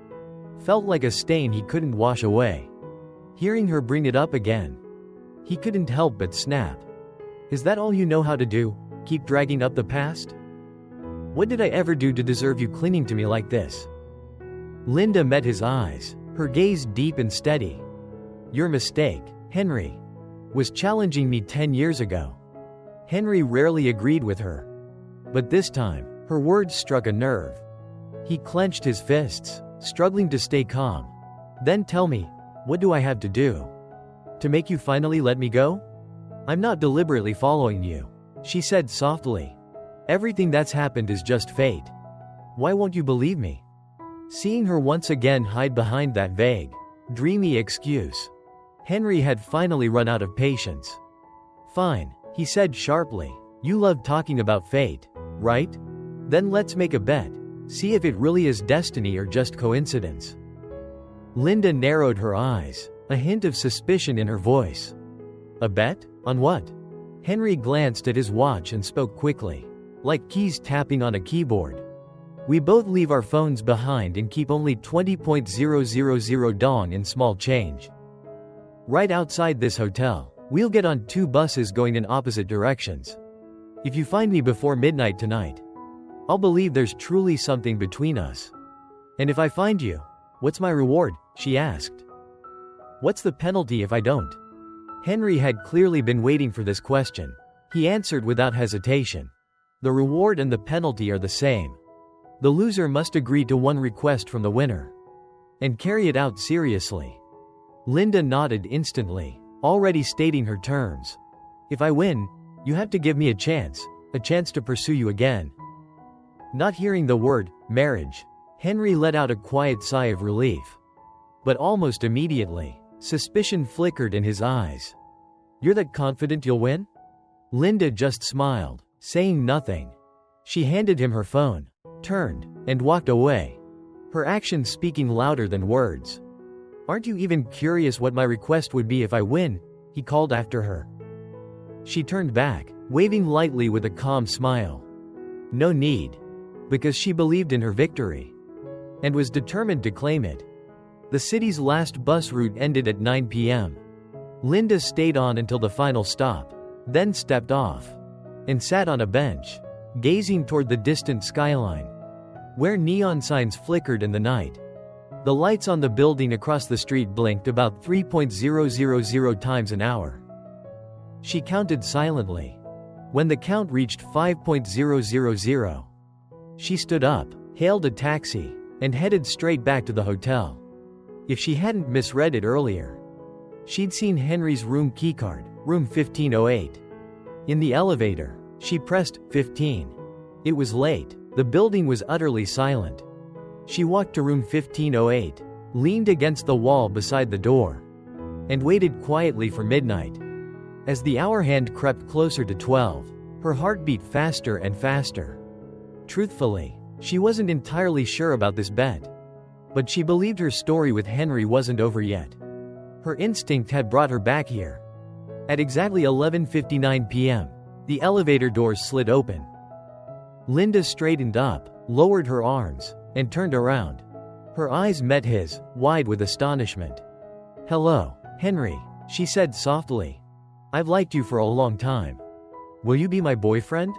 felt like a stain he couldn't wash away. Hearing her bring it up again, he couldn't help but snap. Is that all you know how to do? Keep dragging up the past? What did I ever do to deserve you clinging to me like this? Linda met his eyes, her gaze deep and steady. Your mistake, Henry, was challenging me 10 years ago. Henry rarely agreed with her. But this time, her words struck a nerve. He clenched his fists, struggling to stay calm. Then tell me, what do I have to do to make you finally let me go? I'm not deliberately following you, she said softly. Everything that's happened is just fate. Why won't you believe me? Seeing her once again hide behind that vague, dreamy excuse, Henry had finally run out of patience. Fine, he said sharply. You love talking about fate, right? Then let's make a bet. See if it really is destiny or just coincidence. Linda narrowed her eyes, a hint of suspicion in her voice. A bet? On what? Henry glanced at his watch and spoke quickly, like keys tapping on a keyboard. We both leave our phones behind and keep only 20.000 dong in small change. Right outside this hotel, we'll get on 2 buses going in opposite directions. If you find me before midnight tonight, I'll believe there's truly something between us. And if I find you, what's my reward? She asked. What's the penalty if I don't? Henry had clearly been waiting for this question. He answered without hesitation. The reward and the penalty are the same. The loser must agree to one request from the winner and carry it out seriously. Linda nodded instantly, already stating her terms. If I win, you have to give me a chance to pursue you again. Not hearing the word marriage, Henry let out a quiet sigh of relief. But almost immediately, suspicion flickered in his eyes. You're that confident you'll win? Linda just smiled, saying nothing. She handed him her phone, turned, and walked away, her actions speaking louder than words. Aren't you even curious what my request would be if I win? He called after her. She turned back, waving lightly with a calm smile. No need. Because she believed in her victory and was determined to claim it. The city's last bus route ended at 9 p.m. Linda stayed on until the final stop, then stepped off and sat on a bench, gazing toward the distant skyline, where neon signs flickered in the night. The lights on the building across the street blinked about 3.000 times an hour. She counted silently. When the count reached 5.000, she stood up, hailed a taxi, and headed straight back to the hotel. If she hadn't misread it earlier, she'd seen Henry's room keycard, room 1508. In the elevator, she pressed 15. It was late. The building was utterly silent. She walked to room 1508, leaned against the wall beside the door, and waited quietly for midnight. As the hour hand crept closer to 12, her heart beat faster and faster. Truthfully, she wasn't entirely sure about this bet. But she believed her story with Henry wasn't over yet. Her instinct had brought her back here. At exactly 11:59 p.m., the elevator doors slid open. Linda straightened up, lowered her arms, and turned around. Her eyes met his, wide with astonishment. Hello, Henry, she said softly. I've liked you for a long time. Will you be my boyfriend?